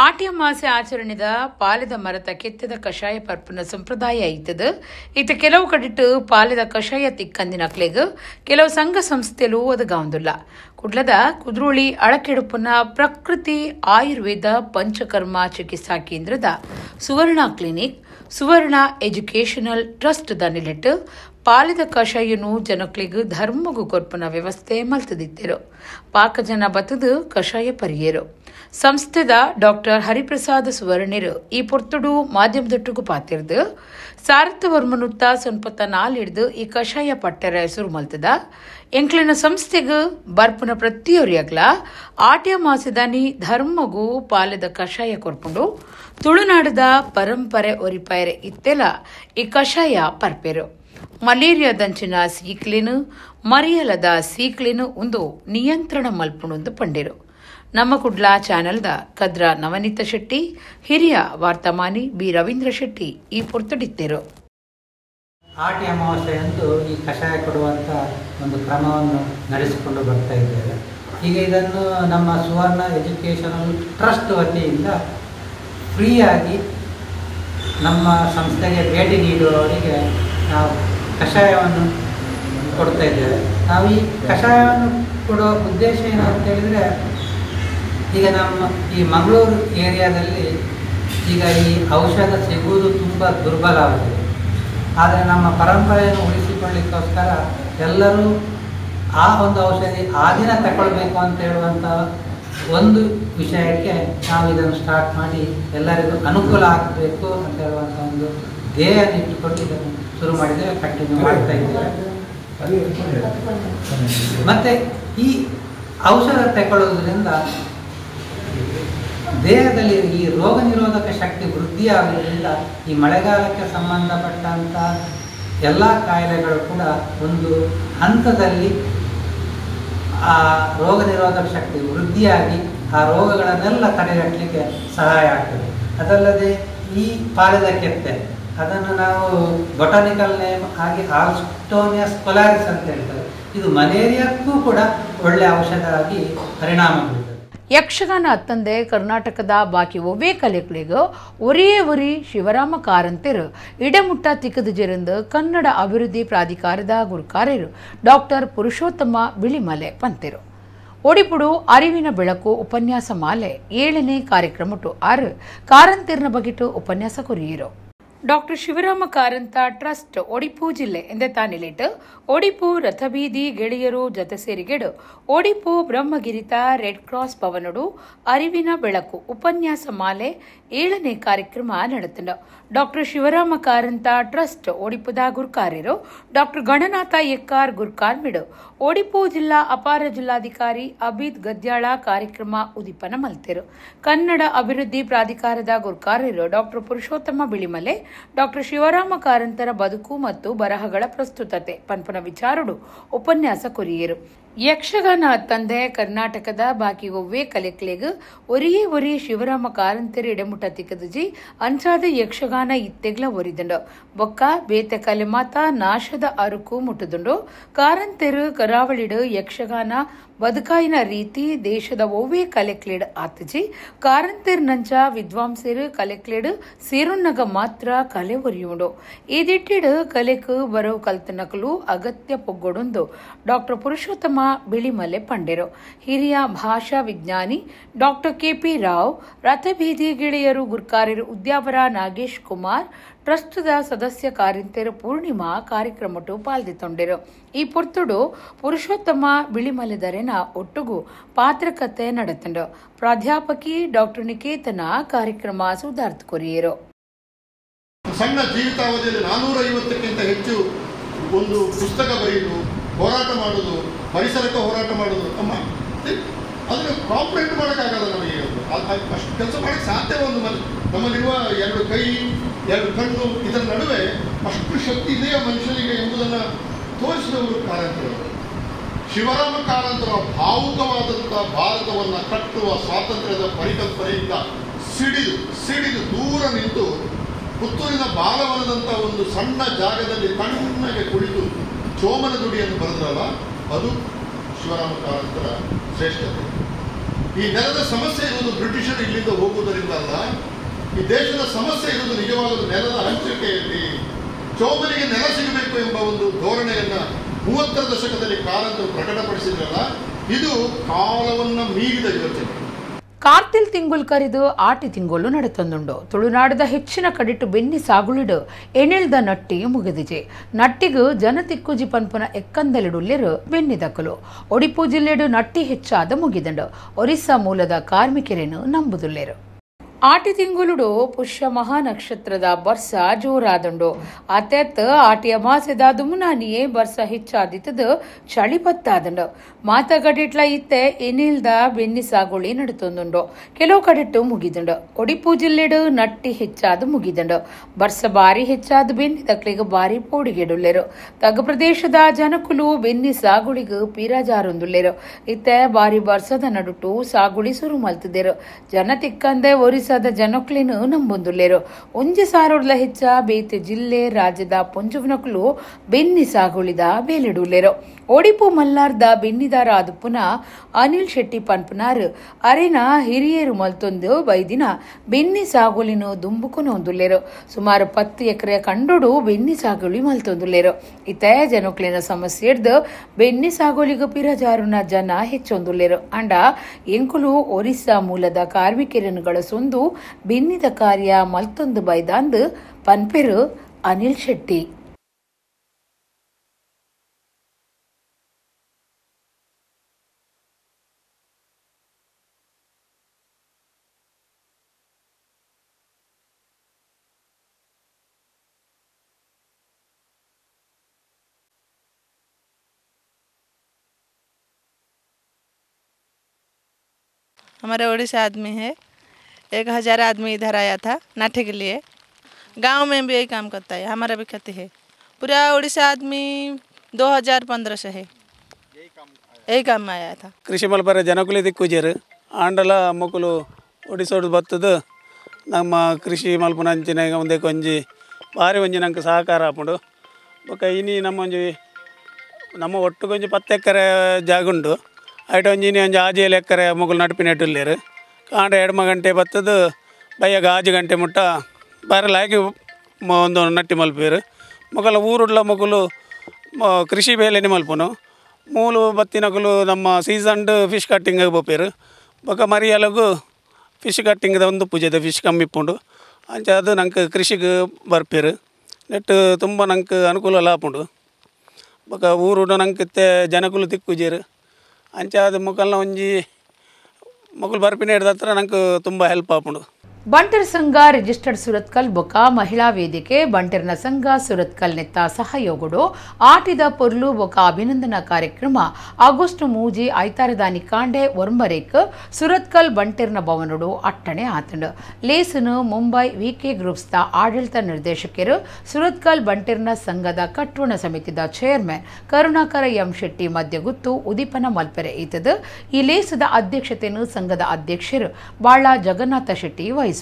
ಆಟ್ಯ ಮಾಸೆ ಆಚರಣೆದ ಪಾಲದ ಮರತ ಕೆತ್ತದ ಕಷಾಯ ಪರ್ಪುನ ಸಂಪ್ರದಾಯ ಇದ್ದದು. ಇತ್ತ ಕೆಲವು ಕಡಿಟ್ಟು ಪಾಲದ ಕಷಾಯ ತಿಕ್ಕಂದಿನಕ್ಲೆಗ್ ಕೆಲವು ಸಂಘ ಸಂಸ್ಥೆಲು ಅದು ಗಾಂದುಲ್ಲ. ಕುಡ್ಲದ ಕುದ್ರೋಳಿ ಅಳಕೆಡುಪುನ ಪ್ರಕೃತಿ ಆಯುರ್ವೇದ ಪಂಚಕರ್ಮ ಚಿಕಿತ್ಸಾ ಕೇಂದ್ರದ Suvarna clinic Suvarna educational trust ದ ನಿಲೆಟ್ಟು ಪಾಲದ ಕಷಾಯನು ಜನಕ್ಲಿಗ್ ಧರ್ಮಗು ಕೊರ್ಪುನ ವ್ಯವಸ್ಥೆ ಮಲ್ತದಿತ್ತರು. ಪಾಕಜನ ಬತ್ತದು ಕಷಾಯ ಪರಿಯರು. ಸಂಸ್ಥೆದ ಡಾಕ್ಟರ್ ಹರಿಪ್ರಸಾದ್ ಸುವರ್ಣರು ಈ ಪೊರ್ತುಡು ಮಾಧ್ಯಮದೊಟ್ಟಿಗೂ ಪಾತಿರ್ದು ಸಾರಥವರ್ಮನುತ್ತ ಸೊನ್ಪತ್ತ ನಾಲಿಡ್ದು ಈ ಕಷಾಯ ಪಟ್ಟರ ಹೆಸರು ಮಲ್ತದ. ಎಂಕ್ಲಿನ ಸಂಸ್ಥೆಗೂ ಬರ್ಪುನ ಪ್ರತಿಯೊರಿಯಗ್ಲ ಆಟ್ಯ ಮಾಸದಾನಿ ಧರ್ಮಗೂ ಪಾಲದ ಕಷಾಯ ಕೊರ್ಪುಂಡು ತುಳುನಾಡದ ಪರಂಪರೆ ಒರಿಪಾಯರೆ ಇತ್ತೆಲ ಈ ಕಷಾಯ ಪರ್ಪೆರು. ಮಲೇರಿಯಾದಂಚಿನ ಸೀಕ್ಲಿನು ಮರಿಯಲದ ಸೀಕ್ಲಿನು ಒಂದು ನಿಯಂತ್ರಣ ಮಲ್ಪುಣೊಂದು ಪಂಡಿರು. ನಮ್ಮ ಕುಡ್ಲ ಚಾನೆಲ್ದ ಕದ್ರ ನವನೀತ ಶೆಟ್ಟಿ, ಹಿರಿಯ ವಾರ್ತಾಮಾನಿ ಬಿ ರವೀಂದ್ರ ಶೆಟ್ಟಿ ಈ ಪೊರ್ತುಡಿತ್ತರು. ಆಟ್ಯ ಅಮಾವಾಸ್ಯೆಯಂದು ಈ ಕಷಾಯ ಕೊಡುವಂಥ ಒಂದು ಕ್ರಮವನ್ನು ನಡೆಸಿಕೊಂಡು ಬರ್ತಾ ಇದ್ದೇವೆ. ಈಗ ಇದನ್ನು ನಮ್ಮ ಸುವರ್ಣ ಎಜುಕೇಷನಲ್ ಟ್ರಸ್ಟ್ ವತಿಯಿಂದ ಫ್ರೀಯಾಗಿ ನಮ್ಮ ಸಂಸ್ಥೆಗೆ ಭೇಟಿ ನೀಡುವವರಿಗೆ ನಾವು ಕಷಾಯವನ್ನು ಕೊಡ್ತಾ ಇದ್ದೇವೆ. ನಾವು ಈ ಕಷಾಯವನ್ನು ಕೊಡುವ ಉದ್ದೇಶ ಏನು ಅಂತ ಹೇಳಿದರೆ, ಈಗ ನಮ್ಮ ಈ ಮಂಗಳೂರು ಏರಿಯಾದಲ್ಲಿ ಈಗ ಈ ಔಷಧ ಸಿಗುವುದು ತುಂಬ ದುರ್ಬಲವಾಗಿದೆ. ಆದರೆ ನಮ್ಮ ಪರಂಪರೆಯನ್ನು ಉಳಿಸಿಕೊಳ್ಳಿಕ್ಕೋಸ್ಕರ ಎಲ್ಲರೂ ಆ ಒಂದು ಔಷಧಿ ಆ ದಿನ ತಗೊಳ್ಬೇಕು ಅಂತ ಹೇಳುವಂಥ ಒಂದು ವಿಷಯಕ್ಕೆ ನಾವು ಇದನ್ನು ಸ್ಟಾರ್ಟ್ ಮಾಡಿ ಎಲ್ಲರಿಗೂ ಅನುಕೂಲ ಆಗಬೇಕು ಅಂತ ಹೇಳುವಂಥ ಒಂದು ಧ್ಯೇಯವನ್ನು ಇಟ್ಟುಕೊಂಡು ಇದನ್ನು ಶುರು ಮಾಡಿದ್ದೇವೆ, ಕಂಟಿನ್ಯೂ ಮಾಡ್ತಾ ಇದ್ದೇವೆ. ಮತ್ತು ಈ ಔಷಧ ತಗೊಳ್ಳೋದ್ರಿಂದ ದೇಹದಲ್ಲಿ ಈ ರೋಗ ನಿರೋಧಕ ಶಕ್ತಿ ವೃದ್ಧಿಯಾಗೋದ್ರಿಂದ ಈ ಮಳೆಗಾಲಕ್ಕೆ ಸಂಬಂಧಪಟ್ಟಂಥ ಎಲ್ಲ ಕಾಯಿಲೆಗಳು ಕೂಡ ಒಂದು ಹಂತದಲ್ಲಿ ಆ ರೋಗ ನಿರೋಧಕ ಶಕ್ತಿ ವೃದ್ಧಿಯಾಗಿ ಆ ರೋಗಗಳನ್ನೆಲ್ಲ ತಡೆಗಟ್ಟಲಿಕ್ಕೆ ಸಹಾಯ ಆಗ್ತದೆ. ಅದಲ್ಲದೆ ಈ ಪಾಲದ ಕೆತ್ತೆ ಅದನ್ನು ನಾವು ಬೊಟಾನಿಕಲ್ ನೇಮ್ ಆಗಿ ಆಲ್ಸ್ಟೋನಿಯಸ್ ಕೊಲಾರಿಸ್ ಅಂತ ಹೇಳ್ತಾರೆ. ಇದು ಮಲೇರಿಯಾಕ್ಕೂ ಕೂಡ ಒಳ್ಳೆಯ ಔಷಧ ಆಗಿ ಪರಿಣಾಮ ಬೀರ್ತದೆ. ಯಕ್ಷಗಾನ ಅತ್ತಂದೆ ಕರ್ನಾಟಕದ ಬಾಕಿ ಒವ್ವೇ ಕಲೆಗಳಿಗೂ ಒರೇ ಒರಿ ಶಿವರಾಮ ಕಾರಂತರು ಇಡಮುಟ್ಟ ತಿಕ್ಕದಿಜೆರೆಂದು ಕನ್ನಡ ಅಭಿವೃದ್ಧಿ ಪ್ರಾಧಿಕಾರದ ಗುರುಕಾರ್ಯರು ಡಾಕ್ಟರ್ ಪುರುಷೋತ್ತಮ ಬಿಳಿಮಲೆ ಪಂತೆರು. ಒಡಿಪುಡು ಅರಿವಿನ ಬೆಳಕು ಉಪನ್ಯಾಸ ಮಾಲೆ 7ನೇ ಕಾರ್ಯಕ್ರಮಟು 6 ಕಾರಂತಿರ್ನ ಬಗೆಟು ಉಪನ್ಯಾಸ ಕೊರಿಯರು. ಡಾಕ್ಟರ್ ಶಿವರಾಮ ಕಾರಂತ ಟ್ರಸ್ಟ್ ಒಡಿಪು ಜಿಲ್ಲೆ ಎಂದೇ ತಾನಿಲಿಟ್ಟು ಒಡಿಪು ರಥಬೀದಿ ಗೆಳೆಯರು ಜತೆ ಸೇರಿಗೆಡು ಒಡಿಪು ಬ್ರಹ್ಮಗಿರಿತ ರೆಡ್ ಕ್ರಾಸ್ ಭವನಡು ಅರಿವಿನ ಬೆಳಕು ಉಪನ್ಯಾಸ ಮಾಲೆ 7ನೇ ಕಾರ್ಯಕ್ರಮ ನಡೆತಂಡ. ಡಾಕ್ಟರ್ ಶಿವರಾಮ ಕಾರಂತ ಟ್ರಸ್ಟ್ ಒಡಿಪುದ ಗುರುಕಾರ್ಯರು ಡಾಕ್ಟರ್ ಗಣನಾಥ ಎಕ್ಕಾರ್ ಗುರುಕಾರ್ಮಿಡು ಒಡಿಪು ಜಿಲ್ಲಾ ಅಪಾರ ಜಿಲ್ಲಾಧಿಕಾರಿ ಅಬಿದ್ ಗದ್ಯಾಳ ಕಾರ್ಯಕ್ರಮ ಉದಿಪನ ಮಲ್ತೆರು. ಕನ್ನಡ ಅಭಿವೃದ್ಧಿ ಪ್ರಾಧಿಕಾರದ ಗುರುಕಾರ್ಯರು ಡಾಕ್ಟರ್ ಪುರುಷೋತ್ತಮ ಬಿಳಿಮಲೆ ಡಾಕ್ಟರ್ ಶಿವರಾಮ ಕಾರಂತರ ಬದುಕು ಮತ್ತು ಬರಹಗಳ ಪ್ರಸ್ತುತತೆ ಪನ್ಪನ ವಿಚಾರಡು ಉಪನ್ಯಾಸ ಕೊರಿಯರು. ಯಕ್ಷಗಾನ ತಂದೆ ಕರ್ನಾಟಕದ ಬಾಕಿ ಒವ್ವೇ ಕಲೆಕ್ಲೆಗ್ ಒರೇ ಒರಿ ಶಿವರಾಮ ಕಾರಂತರು ಇಡಮುಟ್ಟ ತಿಕ್ಕದಜಿ ಅಂಚಾದ ಯಕ್ಷಗಾನ ಇತ್ತೆಗ್ಲ ಒರಿದಂಡು ಬೊಕ್ಕ ಬೇತೆ ಕಲೆ ಮಾತ ನಾಶದ ಅರುಕು ಮುಟ್ಟದುಂಡು. ಕಾರಂತರು ಕರಾವಳಿಡು ಯಕ್ಷಗಾನ ಬದುಕಾಯಿನ ರೀತಿ ದೇಶದ ಒವ್ವೇ ಕಲೆಕ್ಲೆಡ್ ಆತಜಿ ಕಾರಂತರ್ ನಂಚ ವಿದ್ವಾಂಸರು ಕಲೆಕ್ಲೆಡ್ ಸೇರುನ್ನಗ ಮಾತ್ರ ಕಲೆ ಒರಿಯುಂಡು. ಇದಿಟ್ಟಿಡು ಕಲೆಕ್ ಬರೋ ಕಲ್ತನಕಲು ಅಗತ್ಯ ಪೊಗ್ಗೊಡೊಂದು ಡಾಕ್ಟರ್ ಪುರುಷೋತ್ತಮ ಬಿಳಿಮಲೆ ಪಂಡೆರು. ಹಿರಿಯ ಭಾಷಾ ವಿಜ್ಞಾನಿ ಡಾಕ್ಟರ್ ಕೆಪಿ ರಾವ್ ರಥಬೀದಿ ಗೆಳೆಯರು ಗುರುಕಾರ್ಯರು ಉದ್ಯಾವರ ನಾಗೇಶ್ ಕುಮಾರ್ ಟ್ರಸ್ಟ್ದ ಸದಸ್ಯ ಕಾರಂತರು ಪೂರ್ಣಿಮಾ ಕಾರ್ಯಕ್ರಮಟು ಪಾಲ್ದಿತ್ತೊಂಡೆರು. ಈ ಪೊರ್ತುಡು ಪುರುಷೋತ್ತಮ ಬಿಳಿಮಲೆದರೆನ ಒಟ್ಟುಗು ಪಾತ್ರಕತೆ ನಡೆತಂಡು. ಪ್ರಾಧ್ಯಾಪಕಿ ಡಾಕ್ಟರ್ ನಿಕೇತನ ಕಾರ್ಯಕ್ರಮ ಸುಧಾರ್ಥ ಕೊರಿಯರು. ಸಣ್ಣ ಜೀವಿತಾವಧಿಯಲ್ಲಿ 450ಕ್ಕಿಂತ ಹೆಚ್ಚು ಒಂದು ಪುಸ್ತಕ ಬರೆಯುವುದು, ಹೋರಾಟ ಮಾಡೋದು, ಪರಿಸರಕ್ಕೆ ಹೋರಾಟ ಮಾಡೋದು, ಅದನ್ನು ಕಾಂಪ್ರಿಹೆಂಡ್ ಮಾಡೋಕ್ಕಾಗಲ್ಲ ನಮಗೆ. ಅಷ್ಟು ಕೆಲಸ ಮಾಡೋಕ್ಕೆ ಸಾಧ್ಯ ಒಂದು ನಮ್ಮಲ್ಲಿರುವ 2 ಕೈ 2 ಕಣ್ಣು ಇದರ ನಡುವೆ ಅಷ್ಟು ಶಕ್ತಿ ಇದೆಯಾ ಮನುಷ್ಯನಿಗೆ ಎಂಬುದನ್ನು ತೋರಿಸಿದವರು ಕಾರಂತರು. ಶಿವರಾಮ ಕಾರಂತರ ಭಾವುಕವಾದಂತಹ ಭಾರತವನ್ನು ಕಟ್ಟುವ ಸ್ವಾತಂತ್ರ್ಯದ ಪರಿಕಲ್ಪನೆಯಿಂದ ಸಿಡಿದು ದೂರ ನಿಂತು ಪುತ್ತೂರಿನ ಬಾಲವನದಂಥ ಒಂದು ಸಣ್ಣ ಜಾಗದಲ್ಲಿ ತಣ್ಣಗೆ ಕುಳಿತು ಚೋಮನ ದುಡಿಯನ್ನು ಬರೆದ್ರಲ್ಲ, ಅದು ಶಿವರಾಮ ಕಾರಂತರ ಶ್ರೇಷ್ಠತೆ. ಈ ನೆಲದ ಸಮಸ್ಯೆ ಇರುವುದು ಬ್ರಿಟಿಷರು ಇಲ್ಲಿಂದ ಹೋಗುವುದರಿಂದ ಅಲ್ಲ, ಈ ದೇಶದ ಸಮಸ್ಯೆ ಇರುವುದು ನಿಜವಾದ ನೆಲದ ಹಂಚಿಕೆಯಲ್ಲಿ. ಚೋಮನಿಗೆ ನೆಲ ಸಿಗಬೇಕು ಎಂಬ ಒಂದು ಧೋರಣೆಯನ್ನ 30ರ ದಶಕದಲ್ಲಿ ಕಾರಂತರು ಪ್ರಕಟಪಡಿಸಿದ್ರಲ್ಲ, ಇದು ಕಾಲವನ್ನು ಮೀರಿದ ಯೋಚನೆ. ಕಾರ್ತಿಲ್ ತಿಂಗುಲ್ ಕರಿದು ಆಟಿ ತಿಂಗೊಲು ನಡೆತೊಂದುಂಡು. ತುಳುನಾಡದ ಹೆಚ್ಚಿನ ಕಡಿಟ್ಟು ಬೆನ್ನಿ ಸಾಗುಳಿಡು ಎಣಿಳ್ದ ನಟ್ಟಿ ಮುಗಿದಿಜೆ. ನಟ್ಟಿಗು ಜನತಿಕ್ಕುಜಿ ಪನ್ಪುನ ಎಕ್ಕಂದಲಿಡುಲ್ಲೆರು ಬೆನ್ನಿ ದಕ್ಕಲು. ಒಡಿಪು ಜಿಲ್ಲೆಡು ನಟ್ಟಿ ಹೆಚ್ಚಾದ ಮುಗಿದಂಡು. ಒರಿಸ್ಸಾ ಮೂಲದ ಕಾರ್ಮಿಕರೇನು ನಂಬುದುಲ್ಲೆರು. ಆಟಿ ತಿಂಗುಲುಡು ಪುಷ್ಯ ಮಹಾನಕ್ಷತ್ರದ ಬರ್ಸ ಜೋರಾದಂಡು. ಅತೆತ್ ಆಟಿ ಅಮಾಸೆದಾದು ಮುನಾನಿಯೇ ಬರ್ಸ ಹೆಚ್ಚಾದಿತ್ತದು ಚಳಿ ಬತ್ತಾದಂಡು. ಮಾತಗಡಿಟ್ಲ ಇತ್ತೆ ಎನಿಲ್ದ ಬೆನ್ನಿ ಸಾಗುಳಿ ನಡುತ್ತೊಂದುಂಡು. ಕೆಲವು ಕಡಿಟ್ಟು ಮುಗಿದಂಡು. ಒಡಿಪು ಜಿಲ್ಲೆಡು ನಟ್ಟಿ ಹೆಚ್ಚಾದ ಮುಗಿದಂಡು. ಬರ್ಸ ಬಾರಿ ಹೆಚ್ಚಾದ ಬೆನ್ನಿ ದಕ್ಲಿಗೆ ಬಾರಿ ಪೋಡಿಗೆಡುಲ್ಲೆರು. ತಗ್ಗು ಪ್ರದೇಶದ ಜನಕುಲು ಬೆನ್ನಿ ಸಾಗುಳಿಗೆ ಪೀರಾಜಾರೊಂದುಲ್ಲೆರು. ಇತ್ತೆ ಬಾರಿ ಬರ್ಸದ ನಡುಟು ಸಾಗುಳಿ ಸುರು ಮಲ್ತಿದ್ದೆರು. ಜನ ತಿಕ್ಕಂದೆ ಒರಿಸ್ಸಾ ಜನಕ್ಲೇನು ನಂಬೊಂದುಲ್ಲೆರು. 1,000 ಹೆಚ್ಚ ಬೇತೆ ಜಿಲ್ಲೆ ರಾಜ್ಯದ ಪೊಂಜುವನಕುಲು ಬೆನ್ನಿ ಸಾಗುಳಿದ ಬೇಲಿಡುಲ್ಲೆರು. ಒಡಿಪು ಮಲ್ಲಾರ್ದ ಬೆನ್ನಿದಾರ ಆದ ಪುನಃ ಅನಿಲ್ ಶೆಟ್ಟಿ ಪನ್ಪುನಾರ್ ಅರೆನ ಹಿರಿಯರು ಮಲ್ತೊಂದು ಬೈದಿನ ಬೆನ್ನಿ ಸಾಗುಲಿನು ದುಂಬುಕೊನೊಂದುಲ್ಲೆರು. ಸುಮಾರು 10 ಎಕರೆ ಕಂಡೋಡು ಬೆನ್ನಿ ಸಾಗುಳಿ ಮಲ್ತೊಂದುಲ್ಲೆರು. ಇತ್ತೆ ಜನಕ್ಲಿನ ಸಮಸ್ಯೆ ಹಿಡ್ದು ಬೆನ್ನಿ ಸಾಗುಲಿಗ ಪಿರಜಾರುನ ಜನ ಹೆಚ್ಚೊಂದುಲ್ಲೆರು. ಅಂಡ ಎಂಕುಲು ಒರಿಸ್ಸಾ ಮೂಲದ ಕಾರ್ಮಿಕರನುಗಳ ಸೊಂದು ಬೆನ್ನಿದ ಕಾರ್ಯ ಮಲ್ತೊಂದು ಬೈದಾಂದು ಪನ್ಪೆರು ಅನಿಲ್ ಶೆಟ್ಟಿ. हमारे उड़ीसा आदमी है, 1,000 आदमी इधर आया था नाठे के लिए। गांव में भी यही काम करता है, हमारा भी खेती है। पूरा उड़ीसा आदमी 2015 से है, यही काम में आया था. ಕೃಷಿ ಮಲ್ಪರ ಜನಕುಲಿ ದಿಕ್ಕುಜೇರು ಆಂಡಲ ಮಕ್ಕಳು ಒಡಿಸೋಡು ಬತ್ತದು ನಮ್ಮ ಕೃಷಿ ಮಲ್ಪನ ಅಂಚಿನ ಒಂದೇ ಕೊಂಜಿ ಭಾರಿ ಒಂಜಿ ನಂಗೆ ಸಹಕಾರ ಆಪುಂಡು. ಬೊಕ ಇನಿ ನಮ್ಮ ಒಟ್ಟು ಕೊಂಚ 10 ಎಕರೆ ಜಾಗುಂಡು. ಐಟ ಒಂಜಿನಿ ಒಂಜಿ 6 ಎಕರೆ ಮಕ್ಕಳು ನಡುಪಿನೆಟ್ಟುಲ್ಲೇರು. ಕಾಂಡ 2 ಗಂಟೆ ಬತ್ತದು ಬಯ್ಯಾಗ 6 ಗಂಟೆ ಮುಟ್ಟ ಬರಲಾಗಿ ಒಂದು ನಟ್ಟಿ ಮಲ್ಪೇರು. ಮಕ್ಕಳ ಊರುಡ್ಲ ಮಕ್ಕಳು ಕೃಷಿ ಬೇಲೆನೆ ಮಲ್ಪುನು. ಮೂಲು ಬತ್ತಿನಕಲು ನಮ್ಮ ಸೀಸನ್ಡ್ ಫಿಶ್ ಕಟ್ಟಿಂಗ್ ಬೋಪೇರು. ಬೊಕ ಮರಿಯಲಗು ಫಿಶ್ ಕಟ್ಟಿಂಗ್ದ ಒಂದು ಪೂಜೆದ ಫಿಶ್ ಕಮ್ಮಿಪ್ಪುಂಡು. ಅಂಚ ಅದು ನಂಗೆ ಕೃಷಿಗೆ ಬರ್ಪೇರು. ನೆಟ್ಟು ತುಂಬ ನಂಗೆ ಅನುಕೂಲ ಆಪುಂಡು. ಬೊಕ ಊರುಡು ನಂಗೆ ಜನಕುಲು ತಿಕ್ಕುಜೇರು. ಅಂಚ ಅದು ಮುಖಲ್ನ ಒಂಜಿ ಮಕ್ಕಳು ಬರ್ಪಿನ ಹಿಡ್ದ ಹತ್ರ ನಂಗೆ ತುಂಬ ಹೆಲ್ಪ್ ಆಪುಂಡು. ಬಂಟರ್ ಸಂಘ ರಿಜಿಸ್ಟರ್ಡ್ ಸುರತ್ಕಲ್ ಬೊಕ ಮಹಿಳಾ ವೇದಿಕೆ ಬಂಟರ್ನ ಸಂಘ ಸುರತ್ಕಲ್ ನೆತ್ತ ಸಹಯೋಗುಡು ಆಟಿದ ಪೊರ್ಲು ಬೊಕ ಅಭಿನಂದನಾ ಕಾರ್ಯಕ್ರಮ ಆಗಸ್ಟ್ 3 ಐತಾರದಾನಿ ಕಾಂಡೆ ಒರ್ಮರೇಕ್ ಸುರತ್ಕಲ್ ಬಂಟರ್ನ ಭವನಡು ಅಟ್ಟಣೆ ಆತಂಡು. ಲೇಸನು ಮುಂಬೈ ವಿಕೆ ಗ್ರೂಪ್ಸ್ದ ಆಡಳಿತ ನಿರ್ದೇಶಕರು ಸುರತ್ಕಲ್ ಬಂಟರ್ನ ಸಂಘದ ಕಟ್ಟುಣ ಸಮಿತಿದ ಚೇರ್ಮನ್ ಕರುಣಾಕರ ಎಂ ಶೆಟ್ಟಿ ಮಧ್ಯಗುತ್ತು ಉದೀಪನ ಮಲ್ಪೆರೆ ಈತದು. ಈ ಲೇಸದ ಅಧ್ಯಕ್ಷತೆಯನ್ನು ಸಂಘದ ಅಧ್ಯಕ್ಷರು ಬಾಳ ಜಗನ್ನಾಥ ಶೆಟ್ಟಿ ವಹಿಸುವರು.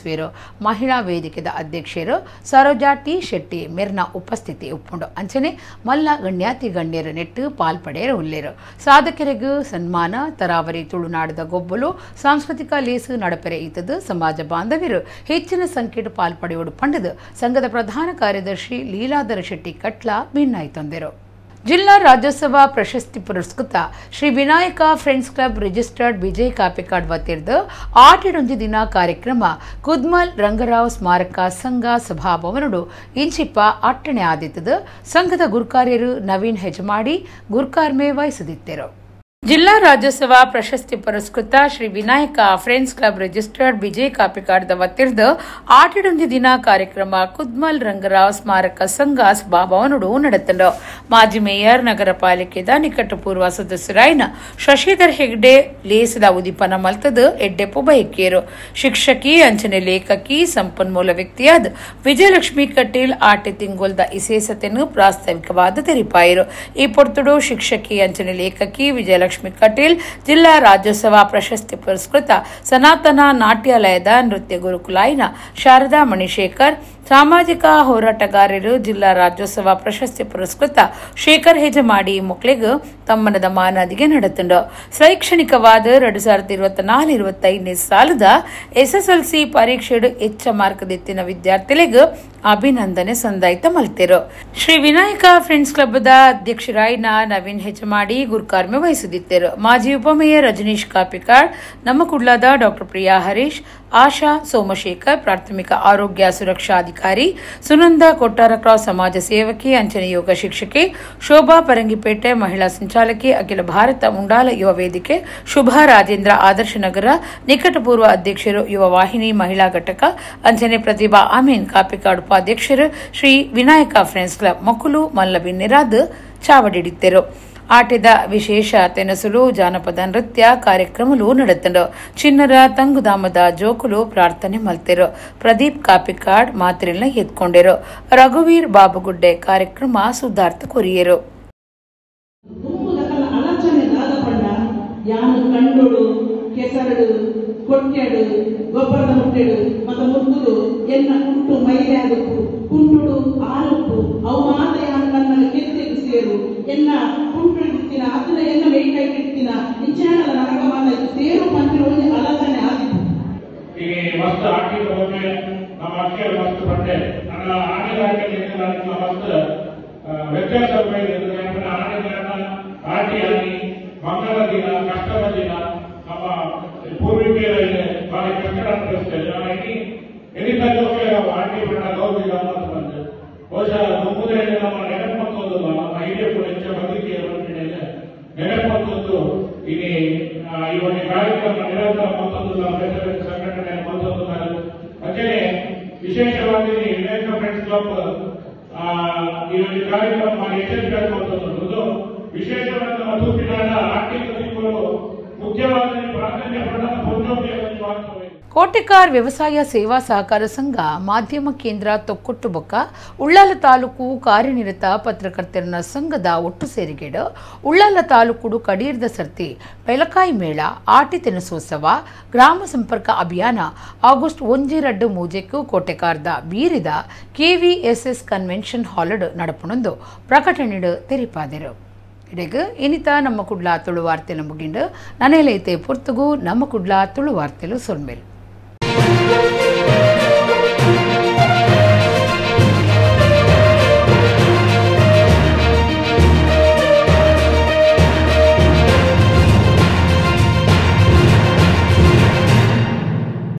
ಮಹಿಳಾ ವೇದಿಕೆದ ಅಧ್ಯಕ್ಷರು ಸರೋಜಾ ಟಿ ಶೆಟ್ಟಿ ಮೆರ್ನ ಉಪಸ್ಥಿತಿ ಉಪ್ಪುಂಡು. ಅಂಚನೆ ಮಲ್ಲ ಗಣ್ಯಾತಿ ಗಣ್ಯರು ನೆಟ್ಟು ಪಾಲ್ಪಡೆಯರು ಉಲ್ಲೇರು. ಸಾಧಕರಿಗೂ ಸನ್ಮಾನ ತರಾವರಿ ತುಳುನಾಡದ ಗೊಬ್ಬಲು ಸಾಂಸ್ಕೃತಿಕ ಲೇಸು ನಡಪೆರೆ ಈತದು. ಸಮಾಜ ಬಾಂಧವ್ಯರು ಹೆಚ್ಚಿನ ಸಂಖ್ಯೆಡು ಪಾಲ್ಪಡೆಯೋಡು ಪಂಡದು ಸಂಘದ ಪ್ರಧಾನ ಕಾರ್ಯದರ್ಶಿ ಲೀಲಾಧರ ಶೆಟ್ಟಿ ಕಟ್ಲ ಭಿನ್ನಾಯ್ತೊಂದರು. ಜಿಲ್ಲಾ ರಾಜ್ಯೋತ್ಸವ ಪ್ರಶಸ್ತಿ ಪುರಸ್ಕೃತ Shri Vinayaka friends club registered Vijay Kapikad ವತಿರ್ದು ಆಟಿಡೊಂಜಿ ದಿನ ಕಾರ್ಯಕ್ರಮ ಕುದ್ಮಲ್ ರಂಗರಾವ್ ಸ್ಮಾರಕ ಸಂಘ ಸಭಾಭವನಡು ಇಂಚಿಪ್ಪ ಅಟ್ಟಣೆ ಆದಿತ್ತದು. ಸಂಘದ ಗುರ್ಕಾರ್ಯರು ನವೀನ್ ಹೆಜಮಾಡಿ ಗುರ್ಕಾರ್ಮೆ ವಹಿಸದಿತ್ತೆರು. ಜಿಲ್ಲಾ ರಾಜ್ಯೋತ್ಸವ ಪ್ರಶಸ್ತಿ ಪುರಸ್ಕೃತ Shri Vinayaka friends club registered Vijay ಕಾಪಿಕಾಡ್ದ ವತ್ತಿರದ ಆಟಿಡೊಂದು ದಿನ ಕಾರ್ಯಕ್ರಮ ಕುದ್ಮಲ್ ರಂಗರಾವ್ ಸ್ಮಾರಕ ಸಂಘ ಸಭಾಭವನಡು ನಡೆತಂಡ ಮಾಜಿ ಮೇಯರ್ ನಗರ ಪಾಲಿಕೆದ ನಿಕಟಪೂರ್ವ ಸದಸ್ಯರಾಯಿನ ಶಶಿಧರ್ ಹೆಗ್ಡೆ ಲೇಸದ ಉದಿಪನ ಮಲ್ತದ ಎಡ್ಡೆಪ್ಪು ಬಯಕೇರು ಶಿಕ್ಷಕಿ ಅಂಚನೆ ಲೇಖಕಿ ಸಂಪನ್ಮೂಲ ವ್ಯಕ್ತಿಯಾದ ವಿಜಯಲಕ್ಷ್ಮಿ ಕಟೀಲ್ ಆಟಿ ತಿಂಗೊಲ್ದ ಇಸೇಸತೆಯನ್ನು ಪ್ರಾಸ್ತಾವಿಕವಾದ ತೆರಿಪಾಯಿರು ಈ ಪೊರ್ತುಡು ಶಿಕ್ಷಕಿ ಅಂಚನೆ ಲೇಖಕಿ ವಿಜಯಲಕ್ಷ್ಮಿ ಕಟೀಲ್ ಜಿಲ್ಲಾ ರಾಜ್ಯೋತ್ಸವ ಪ್ರಶಸ್ತಿ ಪುರಸ್ಕೃತ ಸನಾತನ ನಾಟ್ಯಾಲಯದ ನೃತ್ಯ ಗುರುಕುಲಾಯಿನ ಶಾರದಾ ಮಣಿಶೇಖರ್ ಸಾಮಾಜಿಕ ಹೋರಾಟಗಾರರು ಜಿಲ್ಲಾ ರಾಜ್ಯೋತ್ಸವ ಪ್ರಶಸ್ತಿ ಪುರಸ್ಕೃತ ಶೇಖರ್ ಹೆಜಮಾಡಿ ಮಕ್ಕಳಿಗೆ ತಮ್ಮನದ ಮಾನದಿಗೆ ನಡೆತಂಡ ಶೈಕ್ಷಣಿಕವಾದ 2024-25 ಸಾಲದ SSLC ಪರೀಕ್ಷೆಡು ಹೆಚ್ಚ ಮಾರ್ಕದೆತ್ತಿನ ವಿದ್ಯಾರ್ಥಿಗಳಿಗೆ ಅಭಿನಂದನೆ ಸಂದಾಯಿತ ಮಲ್ತಿರು ಶ್ರೀ ವಿನಾಯಕ ಫ್ರೆಂಡ್ಸ್ ಕ್ಲಬ್ದ ಅಧ್ಯಕ್ಷರಾಯಿನ ನವೀನ್ ಹೆಜಮಾಡಿ ಗುರುಕಾರ್ಮೆ ವಹಿಸುತ್ತಿದ್ದರು ಮಾಜಿ ಉಪಮೇಯರ್ ರಜನೀಶ್ ಕಾಪಿಕಾಡ್ ನಮ್ಮ ಕುಡ್ಲಾದ ಡಾಕ್ಟರ್ ಪ್ರಿಯಾ ಹರೀಶ್ ಆಶಾ ಸೋಮಶೇಖರ್ ಪ್ರಾಥಮಿಕ ಆರೋಗ್ಯ ಸುರಕ್ಷಾ ಅಧಿಕಾರಿ ಸುನಂದ ಕೊಟ್ಟಾರಕ್ರಾವ್ ಸಮಾಜ ಸೇವಕಿ ಅಂಚನೆ ಯೋಗ ಶಿಕ್ಷಕಿ ಶೋಭಾ ಪರಂಗಿಪೇಟೆ ಮಹಿಳಾ ಸಂಚಾಲಕಿ ಅಖಿಲ ಭಾರತ ಮುಂಡಾಲ ಯುವ ವೇದಿಕೆ ಶುಭಾ ರಾಜೇಂದ್ರ ಆದರ್ಶ ನಗರ ನಿಕಟಪೂರ್ವ ಅಧ್ಯಕ್ಷರು ಯುವ ವಾಹಿನಿ ಮಹಿಳಾ ಘಟಕ ಅಂಚನೆ ಪ್ರತಿಭಾ ಅಮೀನ್ ಕಾಪಿಕಾಡ್ ಉಪಾಧ್ಯಕ್ಷರು ಶ್ರೀ ವಿನಾಯಕ ಫ್ರೆಂಡ್ಸ್ ಕ್ಲಬ್ ಮಕ್ಕಳು ಮಲ್ಲಬಿನ್ನಿರಾದ್ ಚಾವಡಿಡಿದ್ದರು ಆಟದ ವಿಶೇಷ ತೆನಸುಲು ಜಾನಪದ ನೃತ್ಯ ಕಾರ್ಯಕ್ರಮಲು ನಡೆತಂಡು ಚಿನ್ನರ ತಂಗುದಾಮದ ಜೋಕುಲು ಪ್ರಾರ್ಥನೆ ಮಲ್ತಿರು ಪ್ರದೀಪ್ ಕಾಪಿಕಾಡ್ ಮಾತ್ರೆಲ್ನ ಎತ್ಕೊಂಡಿರು ರಘುವೀರ್ ಬಾಬುಗುಡ್ಡೆ ಕಾರ್ಯಕ್ರಮ ಸುಧಾರ್ಥ ಕೊರಿಯರು ಕೆಸರಡು ಕೊಟ್ಟೆಡು ಗೊಬ್ಬರದ ಮುಟ್ಟೆಡು ಮತ್ತು ಮುಟ್ಟುದು ಎನ್ನ ಕುಂಟು ಮೈಲಾಗುತ್ತು ಕುಂಟುಡು ಆರುಪ್ಪು ಅವು ಮಾತ ಯಾರು ನನ್ನ ಕೆತ್ತೆಗೆ ಸೇರು ಎನ್ನ ಕುಂಟು ಇಡ್ತೀನ ಅದನ್ನ ಎನ್ನ ಮೇಕೈ ಇಡ್ತೀನ ಇಂಚಾಣ ನರಕ ಮಾತಾಯ್ತು ಸೇರು ಮಂದಿರೋದು ಅಲಸನೆ ಆಗಿತ್ತು ಈ ಮಸ್ತ್ ಆಟಿದ ಹೋಗಿ ನಮ್ಮ ಅಕ್ಷರ ಮಸ್ತ್ ಬಂದೆ ನನ್ನ ಆಟಗಾರಿಕೆ ಮಸ್ತ್ ವ್ಯತ್ಯಾಸ ಆಟಿಯಾಗಿ ಮಂಗಲ ದಿನ ಕಷ್ಟದ ದಿನ ನಮ್ಮ ಪೂರ್ವಿಕರಿಗೆ ಬಹಳ ಕಷ್ಟ ಅನಿಸ್ತೇವೆ ಎನಿತಾಗಿ ಆಟಿ ಬಿಟ್ಟ ಗೌರವ ಬಂದು ಬಹುಶಃ ದುಮ್ಮುದ್ರಲ್ಲಿ ನಮ್ಮ ನೆನಪೊಂದು ನಮ್ಮ ಹಿರಿಯ ಹೆಚ್ಚ ಬದುಕಿಯ ನೆನಪೊಂದು ಇಲ್ಲಿ ಈ ಒಂದು ಕಾರ್ಯಕ್ರಮ ನಿರಂತರ ಮತ್ತೊಂದು ಬೇರೆ ಬೇರೆ ಸಂಘಟನೆ ಮತ್ತೊಂದು ಹಾಗೆಯೇ ವಿಶೇಷವಾಗಿ ವಿವೇಕ ಫ್ರೆಂಡ್ಸ್ ಕ್ಲಬ್ ಈ ಒಂದು ಕಾರ್ಯಕ್ರಮ ಯಶಸ್ವಿಯಾಗುವಂಥದ್ದು ವಿಶೇಷವಾದ ಮಧುಪಿನಾಡ ಆರ್ಥಿಕ ಸಚಿವರು ಮುಖ್ಯವಾಗಿ ಪ್ರಾಧಾನ್ಯ ಪಡೆದ ಪೂರ್ಣೋದ್ಯೋಗವಾಗುತ್ತವೆ ಕೋಟೆಕಾರ್ ವ್ಯವಸಾಯ ಸೇವಾ ಸಹಕಾರ ಸಂಘ ಮಾಧ್ಯಮ ಕೇಂದ್ರ ತೊಕ್ಕೊಟ್ಟುಬೊಕ್ಕ ಉಳ್ಳಾಲ ತಾಲೂಕು ಕಾರ್ಯನಿರತ ಪತ್ರಕರ್ತರ ಸಂಘದ ಒಟ್ಟು ಸೇರಿಗೆಡು ಉಳ್ಳಾಲ ತಾಲೂಕು ಕಡೀರ್ದ ಸರ್ತಿ ಬೆಲಕಾಯಿ ಮೇಳ ಆಟಿ ತೆನಸೋತ್ಸವ ಗ್ರಾಮ ಸಂಪರ್ಕ ಅಭಿಯಾನ ಆಗಸ್ಟ್ 1 ಮೂಜೆಕ್ಕು ಕೋಟೆಕಾರ್ದ ಬೀರಿದ KVSS ಕನ್ವೆನ್ಷನ್ ಹಾಲಡ್ ನಡಪುಣಂದು ಪ್ರಕಟಣೆಡು ತೆರಿಪಾದರು ಇಡೆಗ ಇನಿತ ನಮ್ಮ ಕುಡ್ಲ ತುಳು ವಾರ್ತೆಲ ಮುಗಿಂಡು ನನೆಲೈತೆ ಪುರ್ತುಗು ನಮ್ಮ ಕುಡ್ಲ ತುಳು ವಾರ್ತೆಲು ಸೊಲ್ಮೇಲ್